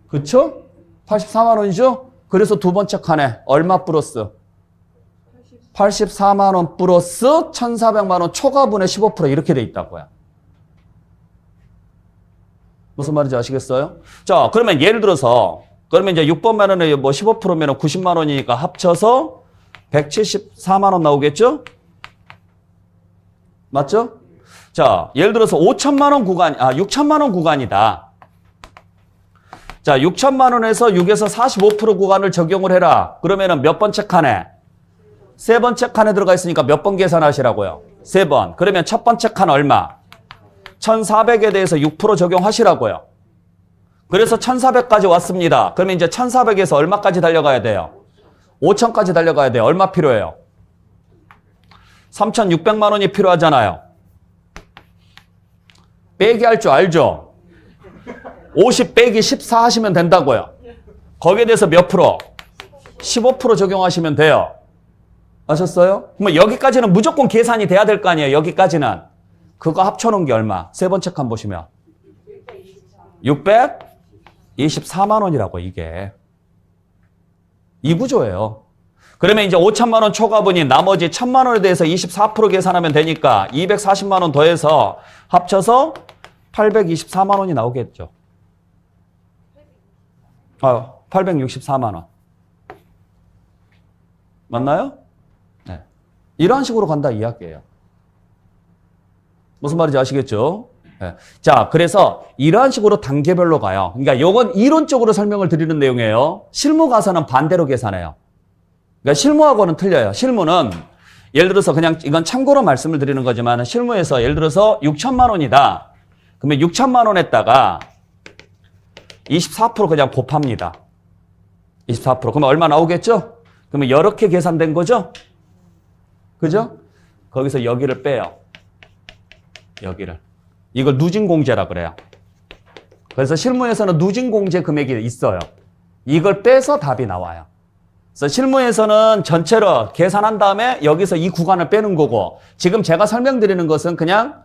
그쵸? 84만 원이죠? 그래서 두 번째 칸에 얼마 플러스? 84만 원 플러스 1,400만 원 초과분의 15% 이렇게 돼 있다고요. 무슨 말인지 아시겠어요? 자, 그러면 예를 들어서 그러면 이제 6번만 원에 뭐 15%면 90만 원이니까 합쳐서 174만 원 나오겠죠? 맞죠? 자, 예를 들어서 5천만 원 구간, 6천만 원 구간이다. 자, 6천만 원에서 6에서 45% 구간을 적용을 해라. 그러면은 몇 번째 칸에? 세 번째 칸에 들어가 있으니까 몇 번 계산하시라고요? 세 번. 그러면 첫 번째 칸 얼마? 1,400에 대해서 6% 적용하시라고요. 그래서 1,400까지 왔습니다. 그러면 이제 1,400에서 얼마까지 달려가야 돼요? 5,000까지 달려가야 돼요. 얼마 필요해요? 3,600만 원이 필요하잖아요. 빼기 할 줄 알죠? 50 빼기 14 하시면 된다고요. 거기에 대해서 몇 프로? 15% 적용하시면 돼요. 아셨어요? 그럼 여기까지는 무조건 계산이 돼야 될 거 아니에요. 여기까지는. 그거 합쳐놓은 게 얼마? 세 번째 칸 보시면 624만 원이라고 이게. 이 구조예요. 그러면 이제 5천만 원 초과분이 나머지 1,000만 원에 대해서 24% 계산하면 되니까 240만 원 더해서 합쳐서 824만 원이 나오겠죠. 864만 원. 맞나요? 네. 이런 식으로 간다 이야기예요. 무슨 말인지 아시겠죠? 네. 자, 그래서 이러한 식으로 단계별로 가요. 그러니까 이건 이론적으로 설명을 드리는 내용이에요. 실무 가서는 반대로 계산해요. 그러니까 실무하고는 틀려요. 실무는 예를 들어서 그냥 이건 참고로 말씀을 드리는 거지만 실무에서 예를 들어서 6천만 원이다. 그러면 6천만 원에다가 24% 그냥 곱합니다. 24%. 그러면 얼마 나오겠죠? 그러면 이렇게 계산된 거죠? 그죠? 거기서 여기를 빼요. 여기를. 이걸 누진공제라 그래요. 그래서 실무에서는 누진공제 금액이 있어요. 이걸 빼서 답이 나와요. 그래서 실무에서는 전체로 계산한 다음에 여기서 이 구간을 빼는 거고 지금 제가 설명드리는 것은 그냥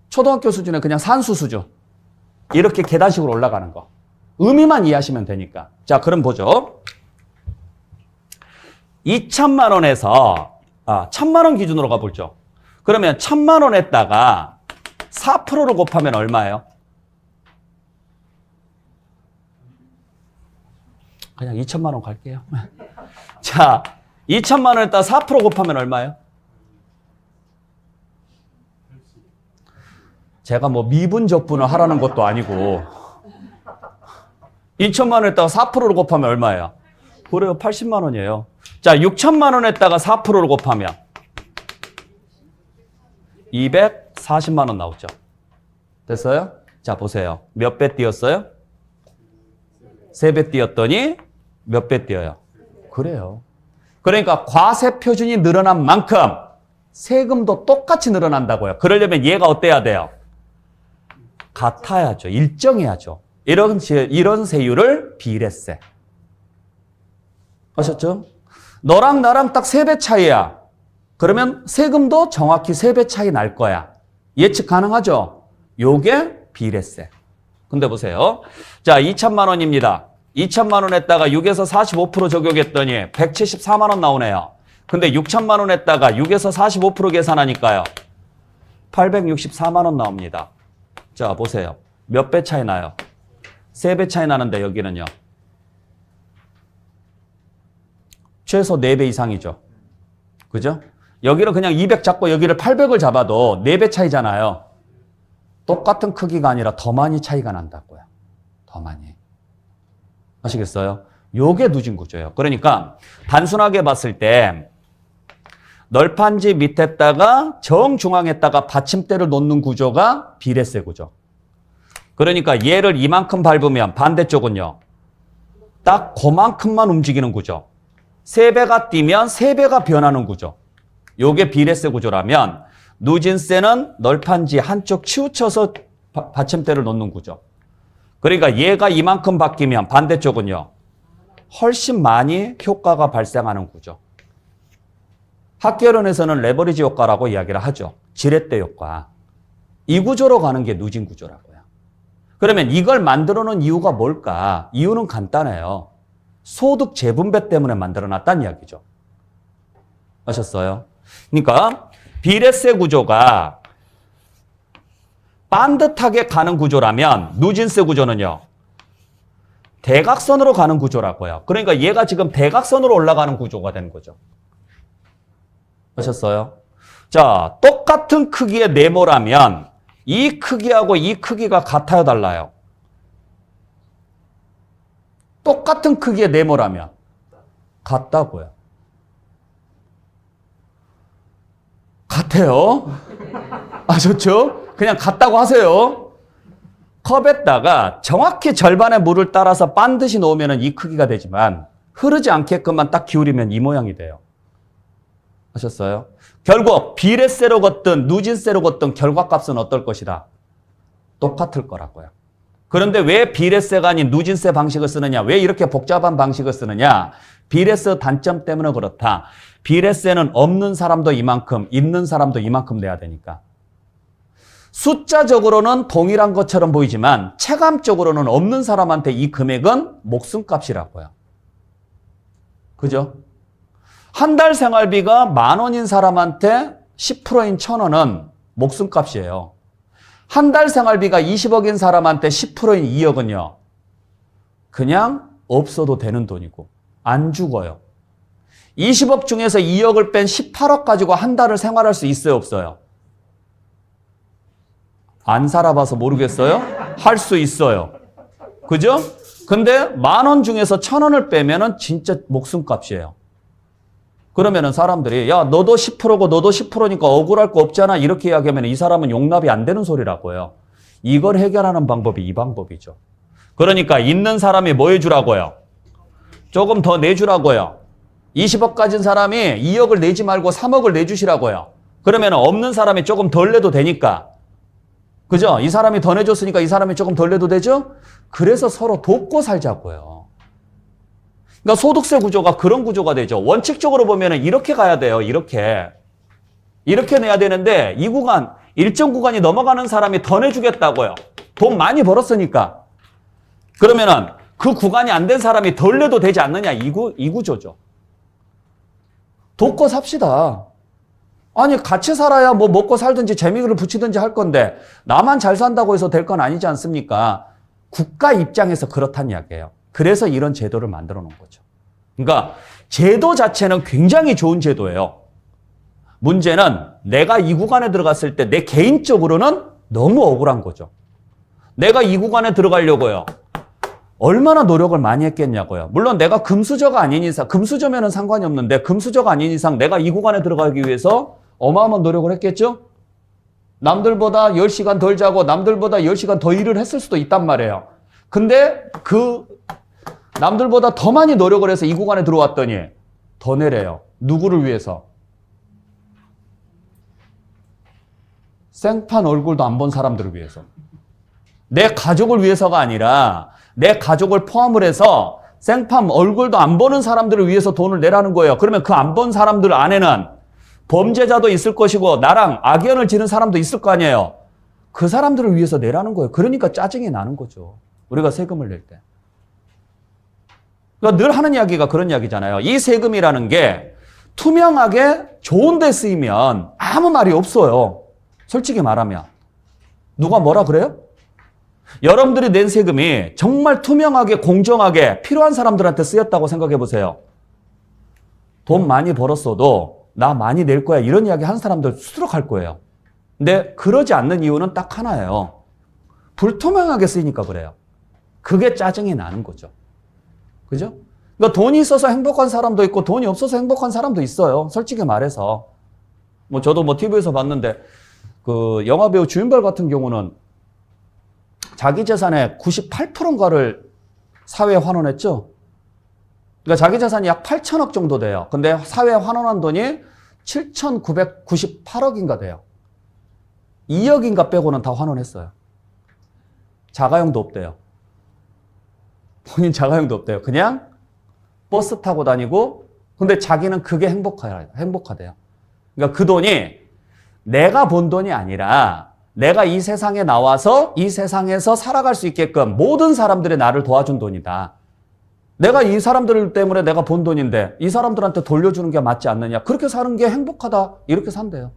초등학교 수준의 그냥 산수 수준. 이렇게 계단식으로 올라가는 거. 의미만 이해하시면 되니까. 자, 그럼 보죠. 2천만 원에서 1,000만 원 기준으로 가보죠. 그러면 1,000만 원에다가 4%를 곱하면 얼마예요? 그냥 2천만 원 갈게요. 자, 2천만 원에다가 4% 곱하면 얼마예요? 제가 뭐 미분적분을 하라는 것도 아니고 2천만 원에다가 4%를 곱하면 얼마예요? 그래요, 80만 원이에요. 자, 6천만 원에다가 4%를 곱하면 240만 원 나오죠. 됐어요? 자, 보세요. 몇 배 뛰었어요? 3배 뛰었더니 몇 배 뛰어요? 그래요. 그러니까 과세 표준이 늘어난 만큼 세금도 똑같이 늘어난다고요. 그러려면 얘가 어때야 돼요? 같아야죠. 일정해야죠. 이런 세율을 비례세. 아셨죠? 너랑 나랑 딱 3배 차이야. 그러면 세금도 정확히 3배 차이 날 거야. 예측 가능하죠? 요게 비례세. 근데 보세요. 자, 2천만 원입니다. 2천만 원에다가 6에서 45% 적용했더니 174만 원 나오네요. 근데 6천만 원에다가 6에서 45% 계산하니까요. 864만 원 나옵니다. 자, 보세요. 몇 배 차이 나요? 3배 차이 나는데 여기는요. 최소 4배 이상이죠. 그죠? 여기는 그냥 200 잡고 여기를 800을 잡아도 4배 차이잖아요. 똑같은 크기가 아니라 더 많이 차이가 난다고요. 더 많이. 아시겠어요? 요게 누진 구조예요. 그러니까 단순하게 봤을 때 널판지 밑에다가 정중앙에다가 받침대를 놓는 구조가 비례세 구조. 그러니까 얘를 이만큼 밟으면 반대쪽은요. 딱 그만큼만 움직이는 구조. 3배가 뛰면 3배가 변하는 구조. 요게 비례세 구조라면 누진세는 널판지 한쪽 치우쳐서 받침대를 놓는 구조. 그러니까 얘가 이만큼 바뀌면 반대쪽은요. 훨씬 많이 효과가 발생하는 구조. 학개론에서는 레버리지 효과라고 이야기를 하죠. 지렛대 효과. 이 구조로 가는 게 누진 구조라고요. 그러면 이걸 만들어 놓은 이유가 뭘까? 이유는 간단해요. 소득 재분배 때문에 만들어 놨다는 이야기죠. 아셨어요? 그러니까 비례세 구조가 반듯하게 가는 구조라면 누진세 구조는요. 대각선으로 가는 구조라고요. 그러니까 얘가 지금 대각선으로 올라가는 구조가 되는 거죠. 아셨어요? 자, 똑같은 크기의 네모라면 이 크기하고 이 크기가 같아요, 달라요? 똑같은 크기의 네모라면 같다고요. 같아요. 아셨죠? 그냥 같다고 하세요. 컵에다가 정확히 절반의 물을 따라서 반드시 놓으면 이 크기가 되지만 흐르지 않게끔만 딱 기울이면 이 모양이 돼요. 아셨어요? 결국 비례세로 걷든 누진세로 걷든 결과값은 어떨 것이다? 똑같을 거라고요. 그런데 왜 비례세가 아닌 누진세 방식을 쓰느냐? 왜 이렇게 복잡한 방식을 쓰느냐? 비례세 단점 때문에 그렇다. 비례세는 없는 사람도 이만큼, 있는 사람도 이만큼 내야 되니까. 숫자적으로는 동일한 것처럼 보이지만 체감적으로는 없는 사람한테 이 금액은 목숨값이라고요. 그죠? 한 달 생활비가 10,000원인 사람한테 10%인 1,000원은 목숨값이에요. 한 달 생활비가 20억인 사람한테 10%인 2억은요. 그냥 없어도 되는 돈이고 안 죽어요. 20억 중에서 2억을 뺀 18억 가지고 한 달을 생활할 수 있어요, 없어요? 안 살아봐서 모르겠어요? 할 수 있어요. 그죠? 근데 10,000원 중에서 1,000원을 빼면은 진짜 목숨값이에요. 그러면은 사람들이 야, 너도 10%고 너도 10%니까 억울할 거 없잖아. 이렇게 이야기하면 이 사람은 용납이 안 되는 소리라고요. 이걸 해결하는 방법이 이 방법이죠. 그러니까 있는 사람이 뭐 해주라고요? 조금 더 내주라고요. 20억 가진 사람이 2억을 내지 말고 3억을 내주시라고요. 그러면 없는 사람이 조금 덜 내도 되니까. 그죠? 이 사람이 더 내줬으니까 이 사람이 조금 덜 내도 되죠? 그래서 서로 돕고 살자고요. 그러니까 소득세 구조가 그런 구조가 되죠. 원칙적으로 보면 이렇게 가야 돼요. 이렇게 내야 되는데 이 구간, 일정 구간이 넘어가는 사람이 더 내주겠다고요. 돈 많이 벌었으니까. 그러면은 그 구간이 안 된 사람이 덜 내도 되지 않느냐. 이 구조죠. 돕고 삽시다. 아니 같이 살아야 뭐 먹고 살든지 재미를 붙이든지 할 건데 나만 잘 산다고 해서 될 건 아니지 않습니까? 국가 입장에서 그렇다는 이야기예요. 그래서 이런 제도를 만들어 놓은 거죠. 그러니까 제도 자체는 굉장히 좋은 제도예요. 문제는 내가 이 구간에 들어갔을 때 내 개인적으로는 너무 억울한 거죠. 내가 이 구간에 들어가려고요. 얼마나 노력을 많이 했겠냐고요. 물론 내가 금수저가 아닌 이상, 금수저면은 상관이 없는데 금수저가 아닌 이상 내가 이 구간에 들어가기 위해서 어마어마한 노력을 했겠죠? 남들보다 10시간 덜 자고 남들보다 10시간 더 일을 했을 수도 있단 말이에요. 근데 그 남들보다 더 많이 노력을 해서 이 구간에 들어왔더니 더 내래요. 누구를 위해서? 생판 얼굴도 안 본 사람들을 위해서. 내 가족을 위해서가 아니라 내 가족을 포함을 해서 생판 얼굴도 안 보는 사람들을 위해서 돈을 내라는 거예요. 그러면 그 안 본 사람들 안에는 범죄자도 있을 것이고 나랑 악연을 지는 사람도 있을 거 아니에요. 그 사람들을 위해서 내라는 거예요. 그러니까 짜증이 나는 거죠. 우리가 세금을 낼 때. 그러니까 늘 하는 이야기가 그런 이야기잖아요. 이 세금이라는 게 투명하게 좋은 데 쓰이면 아무 말이 없어요. 솔직히 말하면. 누가 뭐라 그래요? 여러분들이 낸 세금이 정말 투명하게 공정하게 필요한 사람들한테 쓰였다고 생각해 보세요. 돈 많이 벌었어도 나 많이 낼 거야 이런 이야기 하는 사람들 수두룩할 거예요. 근데 그러지 않는 이유는 딱 하나예요. 불투명하게 쓰이니까 그래요. 그게 짜증이 나는 거죠. 그죠? 그러니까 돈이 있어서 행복한 사람도 있고 돈이 없어서 행복한 사람도 있어요. 솔직히 말해서. 뭐 저도 뭐 TV에서 봤는데 그 영화배우 주윤발 같은 경우는 자기 재산의 98%인가를 사회에 환원했죠. 그러니까 자기 재산이 약 8천억 정도 돼요. 근데 사회에 환원한 돈이 7,998억인가 돼요. 2억인가 빼고는 다 환원했어요. 자가용도 없대요. 본인 자가용도 없대요. 그냥 버스 타고 다니고 근데 자기는 그게 행복하대요. 그러니까 그 돈이 내가 번 돈이 아니라 내가 이 세상에 나와서 이 세상에서 살아갈 수 있게끔 모든 사람들이 나를 도와준 돈이다. 내가 이 사람들 때문에 내가 번 돈인데 이 사람들한테 돌려주는 게 맞지 않느냐. 그렇게 사는 게 행복하다. 이렇게 산대요.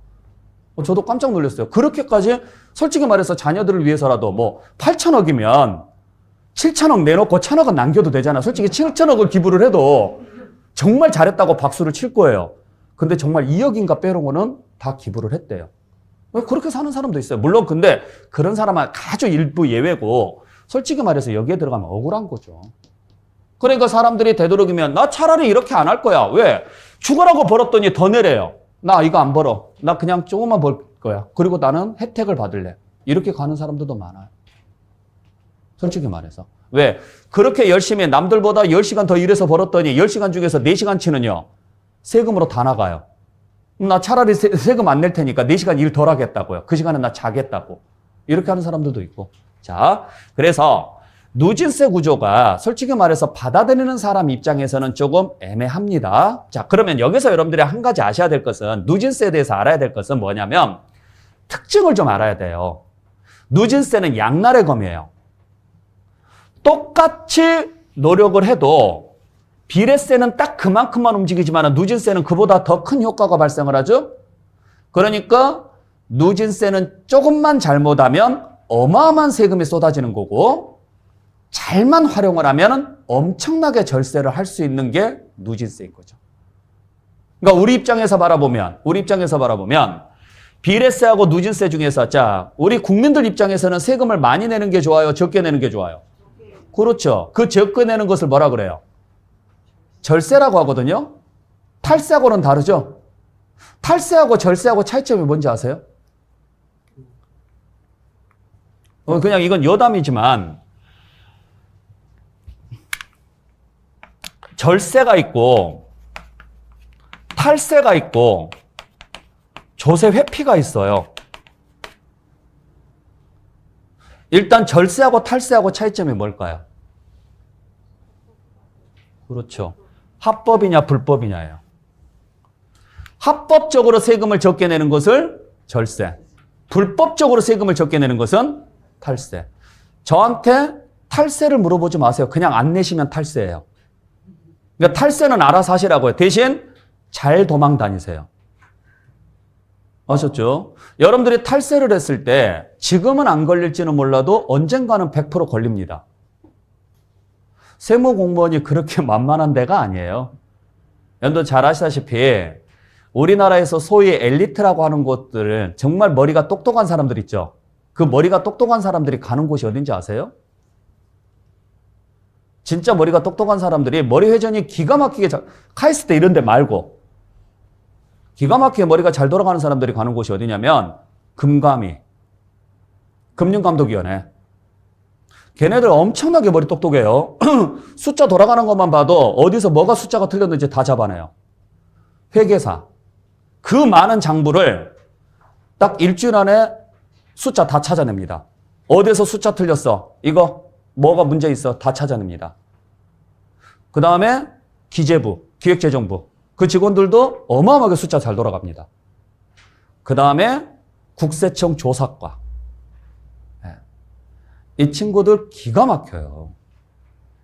저도 깜짝 놀랐어요. 그렇게까지 솔직히 말해서 자녀들을 위해서라도 뭐 8천억이면 7천억 내놓고 1천억은 남겨도 되잖아. 솔직히 7천억을 기부를 해도 정말 잘했다고 박수를 칠 거예요. 근데 정말 2억인가 빼놓고는 다 기부를 했대요. 그렇게 사는 사람도 있어요. 물론 근데 그런 사람은 아주 일부 예외고 솔직히 말해서 여기에 들어가면 억울한 거죠. 그러니까 사람들이 되도록이면 나 차라리 이렇게 안 할 거야. 왜? 죽으라고 벌었더니 더 내래요. 나 이거 안 벌어. 나 그냥 조금만 벌 거야. 그리고 나는 혜택을 받을래. 이렇게 가는 사람들도 많아요. 솔직히 말해서. 왜? 그렇게 열심히 남들보다 10시간 더 일해서 벌었더니 10시간 중에서 4시간치는요. 세금으로 다 나가요. 나 차라리 세금 안 낼 테니까 4시간 일 덜 하겠다고요. 그 시간에 나 자겠다고. 이렇게 하는 사람들도 있고. 자, 그래서 누진세 구조가 솔직히 말해서 받아들이는 사람 입장에서는 조금 애매합니다. 자, 그러면 여기서 여러분들이 한 가지 아셔야 될 것은 누진세에 대해서 알아야 될 것은 뭐냐면 특징을 좀 알아야 돼요. 누진세는 양날의 검이에요. 똑같이 노력을 해도 비례세는 딱 그만큼만 움직이지만 누진세는 그보다 더 큰 효과가 발생을 하죠. 그러니까 누진세는 조금만 잘못하면 어마어마한 세금이 쏟아지는 거고 잘만 활용을 하면 엄청나게 절세를 할 수 있는 게 누진세인 거죠. 그러니까 우리 입장에서 바라보면 비례세하고 누진세 중에서 자, 우리 국민들 입장에서는 세금을 많이 내는 게 좋아요? 적게 내는 게 좋아요? 그렇죠. 그 적게 내는 것을 뭐라 그래요? 절세라고 하거든요. 탈세하고는 다르죠. 탈세하고 절세하고 차이점이 뭔지 아세요? 그냥 이건 여담이지만 절세가 있고 탈세가 있고 조세 회피가 있어요. 일단 절세하고 탈세하고 차이점이 뭘까요? 그렇죠. 합법이냐 불법이냐예요. 합법적으로 세금을 적게 내는 것을 절세, 불법적으로 세금을 적게 내는 것은 탈세. 저한테 탈세를 물어보지 마세요. 그냥 안 내시면 탈세예요. 그러니까 탈세는 알아서 하시라고요. 대신 잘 도망 다니세요. 아셨죠? 여러분들이 탈세를 했을 때 지금은 안 걸릴지는 몰라도 언젠가는 100% 걸립니다. 세무공무원이 그렇게 만만한 데가 아니에요. 여러분들 잘 아시다시피 우리나라에서 소위 엘리트라고 하는 곳들은 정말 머리가 똑똑한 사람들 있죠. 그 머리가 똑똑한 사람들이 가는 곳이 어딘지 아세요? 진짜 머리가 똑똑한 사람들이 머리 회전이 기가 막히게 카이스트 이런 데 말고 기가 막히게 머리가 잘 돌아가는 사람들이 가는 곳이 어디냐면 금감위, 금융감독위원회. 걔네들 엄청나게 머리 똑똑해요. 숫자 돌아가는 것만 봐도 어디서 뭐가 숫자가 틀렸는지 다 잡아내요. 회계사. 그 많은 장부를 딱 일주일 안에 숫자 다 찾아냅니다. 어디서 숫자 틀렸어? 이거 뭐가 문제 있어? 다 찾아냅니다. 그 다음에 기재부, 기획재정부. 그 직원들도 어마어마하게 숫자 잘 돌아갑니다. 그 다음에 국세청 조사과. 이 친구들 기가 막혀요.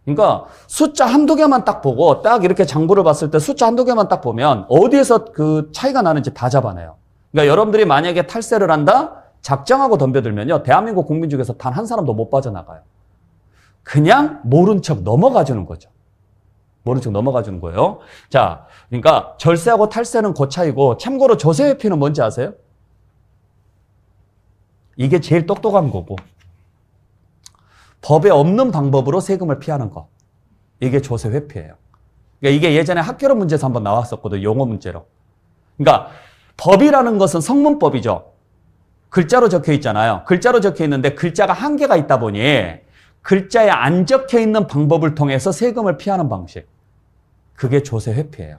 그러니까 숫자 한두 개만 딱 보고 딱 이렇게 장부를 봤을 때 숫자 한두 개만 딱 보면 어디에서 그 차이가 나는지 다 잡아내요. 그러니까 여러분들이 만약에 탈세를 한다? 작정하고 덤벼들면요. 대한민국 국민 중에서 단 한 사람도 못 빠져나가요. 그냥 모른 척 넘어가 주는 거죠. 모른 척 넘어가 주는 거예요. 자, 그러니까 절세하고 탈세는 그 차이고 참고로 조세회피는 뭔지 아세요? 이게 제일 똑똑한 거고 법에 없는 방법으로 세금을 피하는 거. 이게 조세회피예요. 그러니까 이게 예전에 학교로 문제에서 한번 나왔었거든요. 용어 문제로. 그러니까 법이라는 것은 성문법이죠. 글자로 적혀 있잖아요. 글자로 적혀 있는데 글자가 한계가 있다 보니 글자에 안 적혀 있는 방법을 통해서 세금을 피하는 방식. 그게 조세회피예요.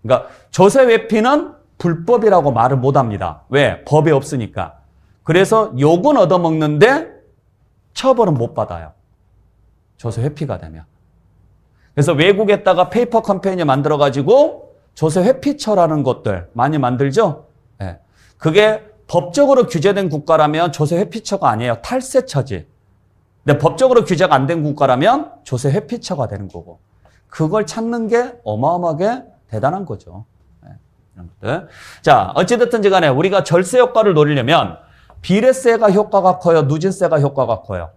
그러니까 조세회피는 불법이라고 말을 못합니다. 왜? 법이 없으니까. 그래서 욕은 얻어먹는데 처벌은 못 받아요. 조세회피가 되면. 그래서 외국에다가 페이퍼 캠페인을 만들어가지고 조세회피처라는 것들 많이 만들죠? 네. 그게 법적으로 규제된 국가라면 조세회피처가 아니에요. 탈세처지. 근데 법적으로 규제가 안 된 국가라면 조세회피처가 되는 거고. 그걸 찾는 게 어마어마하게 대단한 거죠. 네. 이런 것들. 자, 어찌됐든지 간에 우리가 절세 효과를 노리려면 비례세가 효과가 커요? 누진세가 효과가 커요?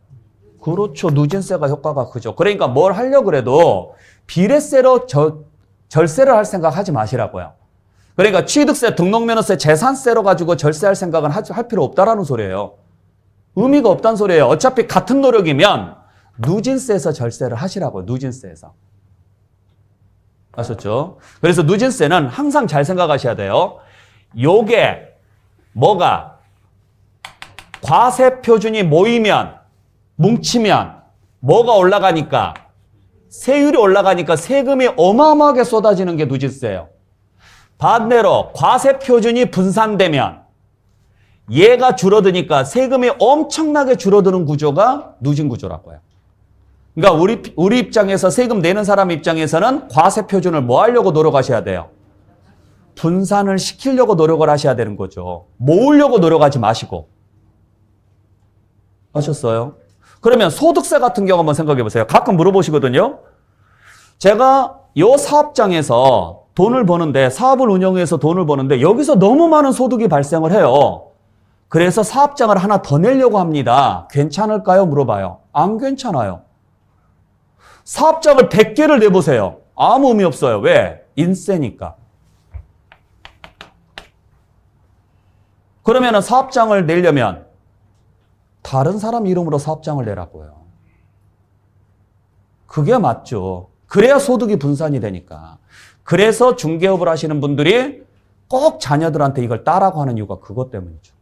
그렇죠. 누진세가 효과가 크죠. 그러니까 뭘 하려고 그래도 비례세로 절세를 할 생각 하지 마시라고요. 그러니까 취득세, 등록면허세, 재산세로 가지고 절세할 생각은 할 필요 없다라는 소리예요. 의미가 없다는 소리예요. 어차피 같은 노력이면 누진세에서 절세를 하시라고요. 누진세에서. 아셨죠? 그래서 누진세는 항상 잘 생각하셔야 돼요. 요게 뭐가 과세 표준이 모이면 뭉치면 뭐가 올라가니까 세율이 올라가니까 세금이 어마어마하게 쏟아지는 게 누진세예요. 반대로 과세 표준이 분산되면 얘가 줄어드니까 세금이 엄청나게 줄어드는 구조가 누진 구조라고 해요. 그러니까 우리 입장에서 세금 내는 사람 입장에서는 과세 표준을 뭐 하려고 노력하셔야 돼요? 분산을 시키려고 노력을 하셔야 되는 거죠. 모으려고 노력하지 마시고. 아셨어요? 그러면 소득세 같은 경우 한번 생각해 보세요. 가끔 물어보시거든요. 제가 요 사업장에서 돈을 버는데 사업을 운영해서 돈을 버는데 여기서 너무 많은 소득이 발생을 해요. 그래서 사업장을 하나 더 내려고 합니다. 괜찮을까요? 물어봐요. 안 괜찮아요. 사업장을 100개를 내보세요. 아무 의미 없어요. 왜? 인세니까. 그러면 사업장을 내려면 다른 사람 이름으로 사업장을 내라고요. 그게 맞죠. 그래야 소득이 분산이 되니까. 그래서 중개업을 하시는 분들이 꼭 자녀들한테 이걸 따라고 하는 이유가 그것 때문이죠.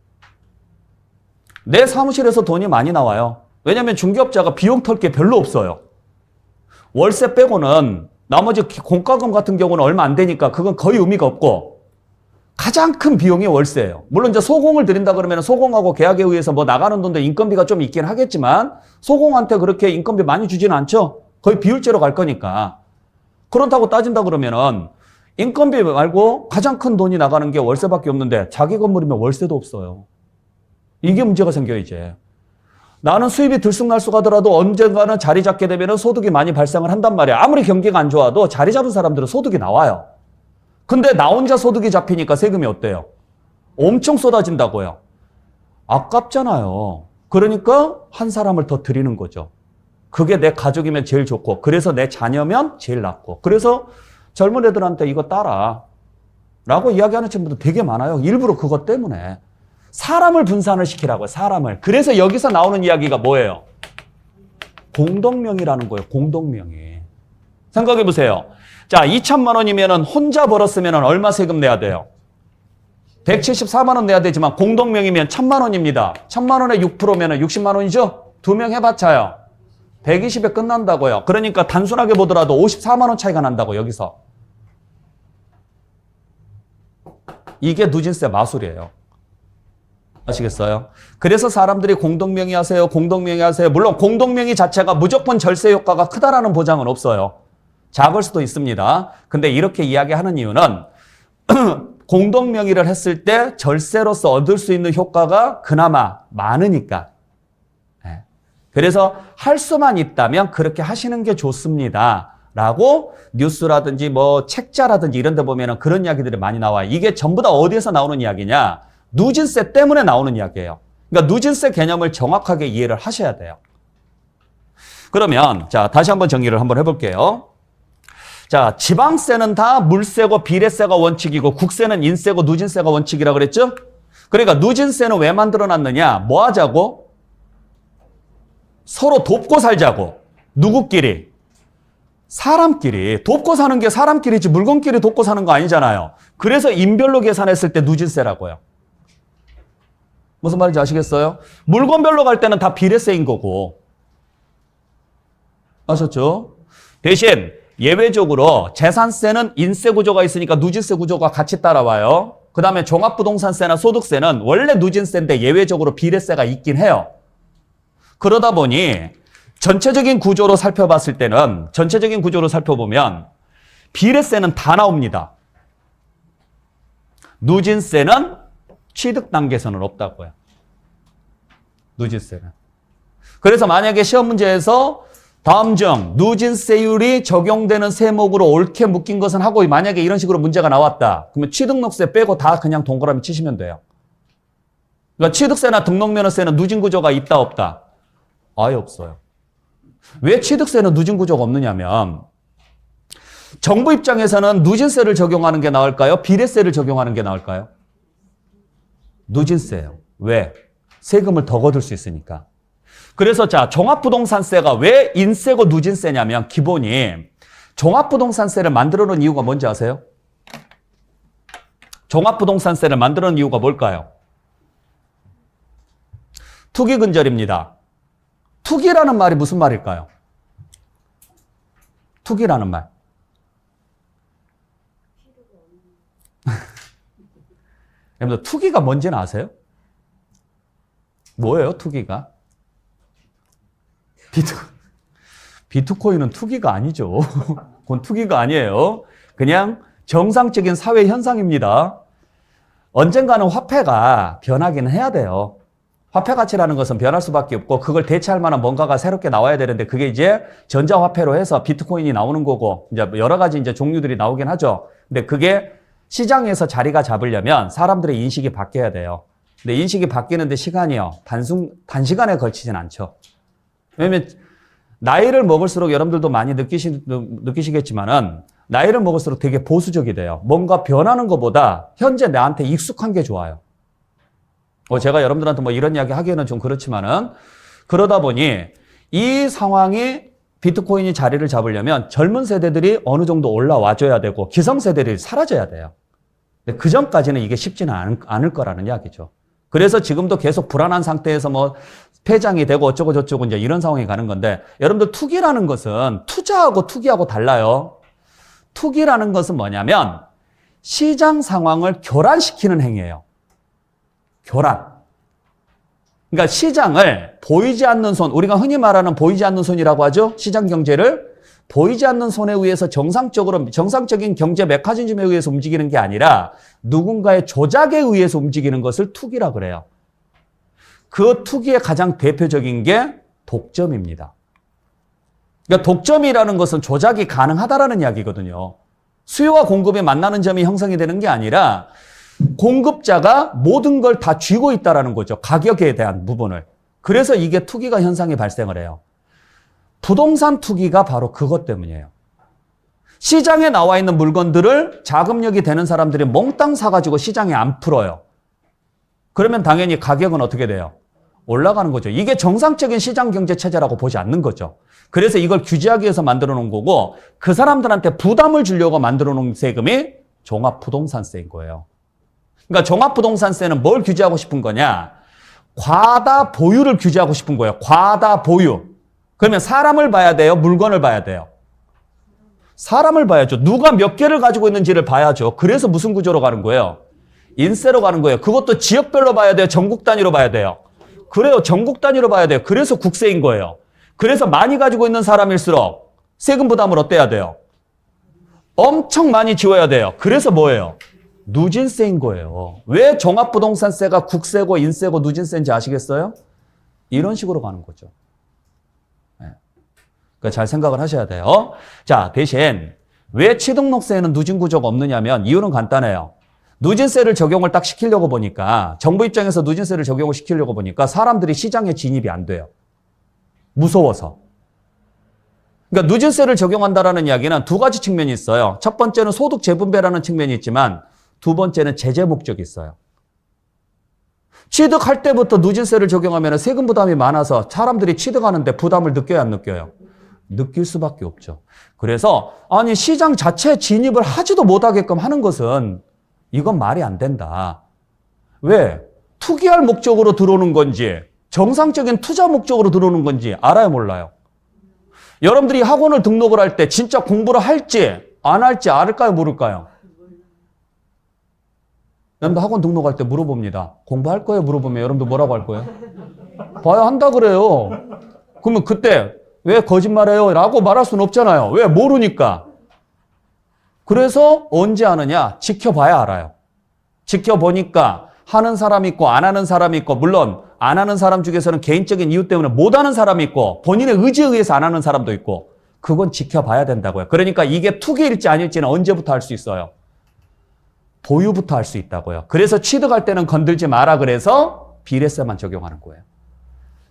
내 사무실에서 돈이 많이 나와요. 왜냐하면 중개업자가 비용 털 게 별로 없어요. 월세 빼고는 나머지 공과금 같은 경우는 얼마 안 되니까 그건 거의 의미가 없고 가장 큰 비용이 월세예요. 물론 이제 소공을 드린다 그러면 소공하고 계약에 의해서 뭐 나가는 돈도 인건비가 좀 있긴 하겠지만 소공한테 그렇게 인건비 많이 주지는 않죠. 거의 비율제로 갈 거니까. 그렇다고 따진다 그러면은 인건비 말고 가장 큰 돈이 나가는 게 월세밖에 없는데 자기 건물이면 월세도 없어요. 이게 문제가 생겨요, 이제. 나는 수입이 들쑥날쑥하더라도 언젠가는 자리 잡게 되면 소득이 많이 발생을 한단 말이야. 아무리 경기가 안 좋아도 자리 잡은 사람들은 소득이 나와요. 근데 나 혼자 소득이 잡히니까 세금이 어때요? 엄청 쏟아진다고요. 아깝잖아요. 그러니까 한 사람을 더 드리는 거죠. 그게 내 가족이면 제일 좋고 그래서 내 자녀면 제일 낫고 그래서 젊은 애들한테 이거 따라 라고 이야기하는 친구들 되게 많아요. 일부러 그것 때문에. 사람을 분산을 시키라고요. 사람을. 그래서 여기서 나오는 이야기가 뭐예요? 공동명의라는 거예요. 공동명의. 생각해 보세요. 자, 2천만 원이면 혼자 벌었으면 얼마 세금 내야 돼요? 174만 원 내야 되지만 공동명의면 1,000만 원입니다. 1,000만 원에 6%면 60만 원이죠? 2명 해봤자요. 120에 끝난다고요. 그러니까 단순하게 보더라도 54만 원 차이가 난다고 여기서. 이게 누진세 마술이에요. 아시겠어요? 그래서 사람들이 공동명의 하세요, 공동명의 하세요. 물론 공동명의 자체가 무조건 절세 효과가 크다라는 보장은 없어요. 작을 수도 있습니다. 근데 이렇게 이야기하는 이유는 공동명의를 했을 때 절세로서 얻을 수 있는 효과가 그나마 많으니까. 그래서 할 수만 있다면 그렇게 하시는 게 좋습니다. 라고 뉴스라든지 뭐 책자라든지 이런 데 보면은 그런 이야기들이 많이 나와요. 이게 전부 다 어디에서 나오는 이야기냐? 누진세 때문에 나오는 이야기예요. 그러니까 누진세 개념을 정확하게 이해를 하셔야 돼요. 그러면 자, 다시 한번 정리를 한번 해볼게요. 자, 지방세는 다 물세고 비례세가 원칙이고 국세는 인세고 누진세가 원칙이라고 그랬죠? 그러니까 누진세는 왜 만들어놨느냐? 뭐 하자고? 서로 돕고 살자고. 누구끼리? 사람끼리. 돕고 사는 게 사람끼리지 물건끼리 돕고 사는 거 아니잖아요. 그래서 인별로 계산했을 때 누진세라고요. 무슨 말인지 아시겠어요? 물건별로 갈 때는 다 비례세인 거고. 아셨죠? 대신 예외적으로 재산세는 인세 구조가 있으니까 누진세 구조가 같이 따라와요. 그 다음에 종합부동산세나 소득세는 원래 누진세인데 예외적으로 비례세가 있긴 해요. 그러다 보니 전체적인 구조로 살펴봤을 때는 전체적인 구조로 살펴보면 비례세는 다 나옵니다. 누진세는 취득 단계에서는 없다고요. 누진세는. 그래서 만약에 시험 문제에서 다음 중 누진세율이 적용되는 세목으로 옳게 묶인 것은 하고 만약에 이런 식으로 문제가 나왔다. 그러면 취득록세 빼고 다 그냥 동그라미 치시면 돼요. 그러니까 취득세나 등록면허세는 누진 구조가 있다 없다? 아예 없어요. 왜 취득세는 누진 구조가 없느냐면 정부 입장에서는 누진세를 적용하는 게 나을까요? 비례세를 적용하는 게 나을까요? 누진세예요. 왜? 세금을 더 거둘 수 있으니까. 그래서 자, 종합부동산세가 왜 인세고 누진세냐면 기본이 종합부동산세를 만들어 놓은 이유가 뭔지 아세요? 종합부동산세를 만들어 놓은 이유가 뭘까요? 투기근절입니다. 투기라는 말이 무슨 말일까요? 투기라는 말. 여러분들 투기가 뭔지는 아세요? 뭐예요, 투기가? 비트코인은 투기가 아니죠. 그건 투기가 아니에요. 그냥 정상적인 사회 현상입니다. 언젠가는 화폐가 변하기는 해야 돼요. 화폐 가치라는 것은 변할 수밖에 없고 그걸 대체할 만한 뭔가가 새롭게 나와야 되는데 그게 이제 전자화폐로 해서 비트코인이 나오는 거고 이제 여러 가지 이제 종류들이 나오긴 하죠. 근데 그게 시장에서 자리가 잡으려면 사람들의 인식이 바뀌어야 돼요. 근데 인식이 바뀌는데 시간이요. 단시간에 걸치진 않죠. 왜냐면 나이를 먹을수록 여러분들도 많이 느끼시겠지만은 나이를 먹을수록 되게 보수적이 돼요. 뭔가 변하는 것보다 현재 나한테 익숙한 게 좋아요. 제가 여러분들한테 뭐 이런 이야기 하기에는 좀 그렇지만은 그러다 보니 이 상황이 비트코인이 자리를 잡으려면 젊은 세대들이 어느 정도 올라와줘야 되고 기성세대들이 사라져야 돼요. 근데 그 전까지는 이게 쉽지는 않을 거라는 이야기죠. 그래서 지금도 계속 불안한 상태에서 뭐 폐장이 되고 어쩌고 저쩌고 이제 이런 상황이 가는 건데 여러분들 투기라는 것은 투자하고 투기하고 달라요. 투기라는 것은 뭐냐면 시장 상황을 교란시키는 행위예요. 교란. 그러니까 시장을 보이지 않는 손, 우리가 흔히 말하는 보이지 않는 손이라고 하죠. 시장 경제를 보이지 않는 손에 의해서 정상적인 경제 메커니즘에 의해서 움직이는 게 아니라 누군가의 조작에 의해서 움직이는 것을 투기라고 그래요. 그 투기의 가장 대표적인 게 독점입니다. 그러니까 독점이라는 것은 조작이 가능하다라는 이야기거든요. 수요와 공급이 만나는 점이 형성이 되는 게 아니라 공급자가 모든 걸 다 쥐고 있다라는 거죠. 가격에 대한 부분을. 그래서 이게 투기가 현상이 발생을 해요. 부동산 투기가 바로 그것 때문이에요. 시장에 나와 있는 물건들을 자금력이 되는 사람들이 몽땅 사가지고 시장에 안 풀어요. 그러면 당연히 가격은 어떻게 돼요? 올라가는 거죠. 이게 정상적인 시장 경제 체제라고 보지 않는 거죠. 그래서 이걸 규제하기 위해서 만들어 놓은 거고 그 사람들한테 부담을 주려고 만들어 놓은 세금이 종합부동산세인 거예요. 그러니까 종합부동산세는 뭘 규제하고 싶은 거냐? 과다 보유를 규제하고 싶은 거예요. 과다 보유. 그러면 사람을 봐야 돼요? 물건을 봐야 돼요? 사람을 봐야죠. 누가 몇 개를 가지고 있는지를 봐야죠. 그래서 무슨 구조로 가는 거예요? 인세로 가는 거예요. 그것도 지역별로 봐야 돼요. 전국 단위로 봐야 돼요. 그래요. 전국 단위로 봐야 돼요. 그래서 국세인 거예요. 그래서 많이 가지고 있는 사람일수록 세금 부담을 어때야 돼요? 엄청 많이 지워야 돼요. 그래서 뭐예요? 누진세인 거예요. 왜 종합부동산세가 국세고 인세고 누진세인지 아시겠어요? 이런 식으로 가는 거죠. 네. 그러니까 잘 생각을 하셔야 돼요. 자, 대신 왜 취등록세에는 누진 구조가 없느냐면 이유는 간단해요. 누진세를 적용을 딱 시키려고 보니까 정부 입장에서 누진세를 적용을 시키려고 보니까 사람들이 시장에 진입이 안 돼요. 무서워서. 그러니까 누진세를 적용한다라는 이야기는 두 가지 측면이 있어요. 첫 번째는 소득 재분배라는 측면이 있지만 두 번째는 제재 목적이 있어요. 취득할 때부터 누진세를 적용하면 세금 부담이 많아서 사람들이 취득하는데 부담을 느껴요, 안 느껴요? 느낄 수밖에 없죠. 그래서 아니 시장 자체에 진입을 하지도 못하게끔 하는 것은 이건 말이 안 된다. 왜? 투기할 목적으로 들어오는 건지 정상적인 투자 목적으로 들어오는 건지 알아요, 몰라요? 여러분들이 학원을 등록을 할 때 진짜 공부를 할지 안 할지 알을까요, 모를까요? 여러분들 학원 등록할 때 물어봅니다. 공부할 거예요? 물어보면 여러분들 뭐라고 할 거예요? 봐야 한다 그래요. 그러면 그때 왜 거짓말해요? 라고 말할 수는 없잖아요. 왜? 모르니까. 그래서 언제 하느냐? 지켜봐야 알아요. 지켜보니까 하는 사람이 있고 안 하는 사람이 있고 물론 안 하는 사람 중에서는 개인적인 이유 때문에 못 하는 사람이 있고 본인의 의지에 의해서 안 하는 사람도 있고 그건 지켜봐야 된다고요. 그러니까 이게 투기일지 아닐지는 언제부터 할 수 있어요? 보유부터 할 수 있다고요. 그래서 취득할 때는 건들지 마라 그래서 비례세만 적용하는 거예요.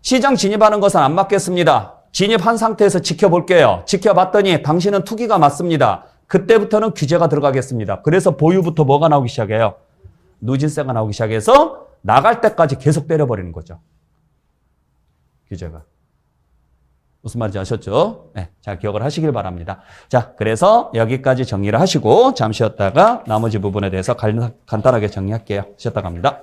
시장 진입하는 것은 안 맞겠습니다. 진입한 상태에서 지켜볼게요. 지켜봤더니 당신은 투기가 맞습니다. 그때부터는 규제가 들어가겠습니다. 그래서 보유부터 뭐가 나오기 시작해요? 누진세가 나오기 시작해서 나갈 때까지 계속 때려버리는 거죠. 규제가. 무슨 말인지 아셨죠? 네, 잘 기억을 하시길 바랍니다. 자, 그래서 여기까지 정리를 하시고 잠시 쉬었다가 나머지 부분에 대해서 간단하게 정리할게요. 쉬었다 갑니다.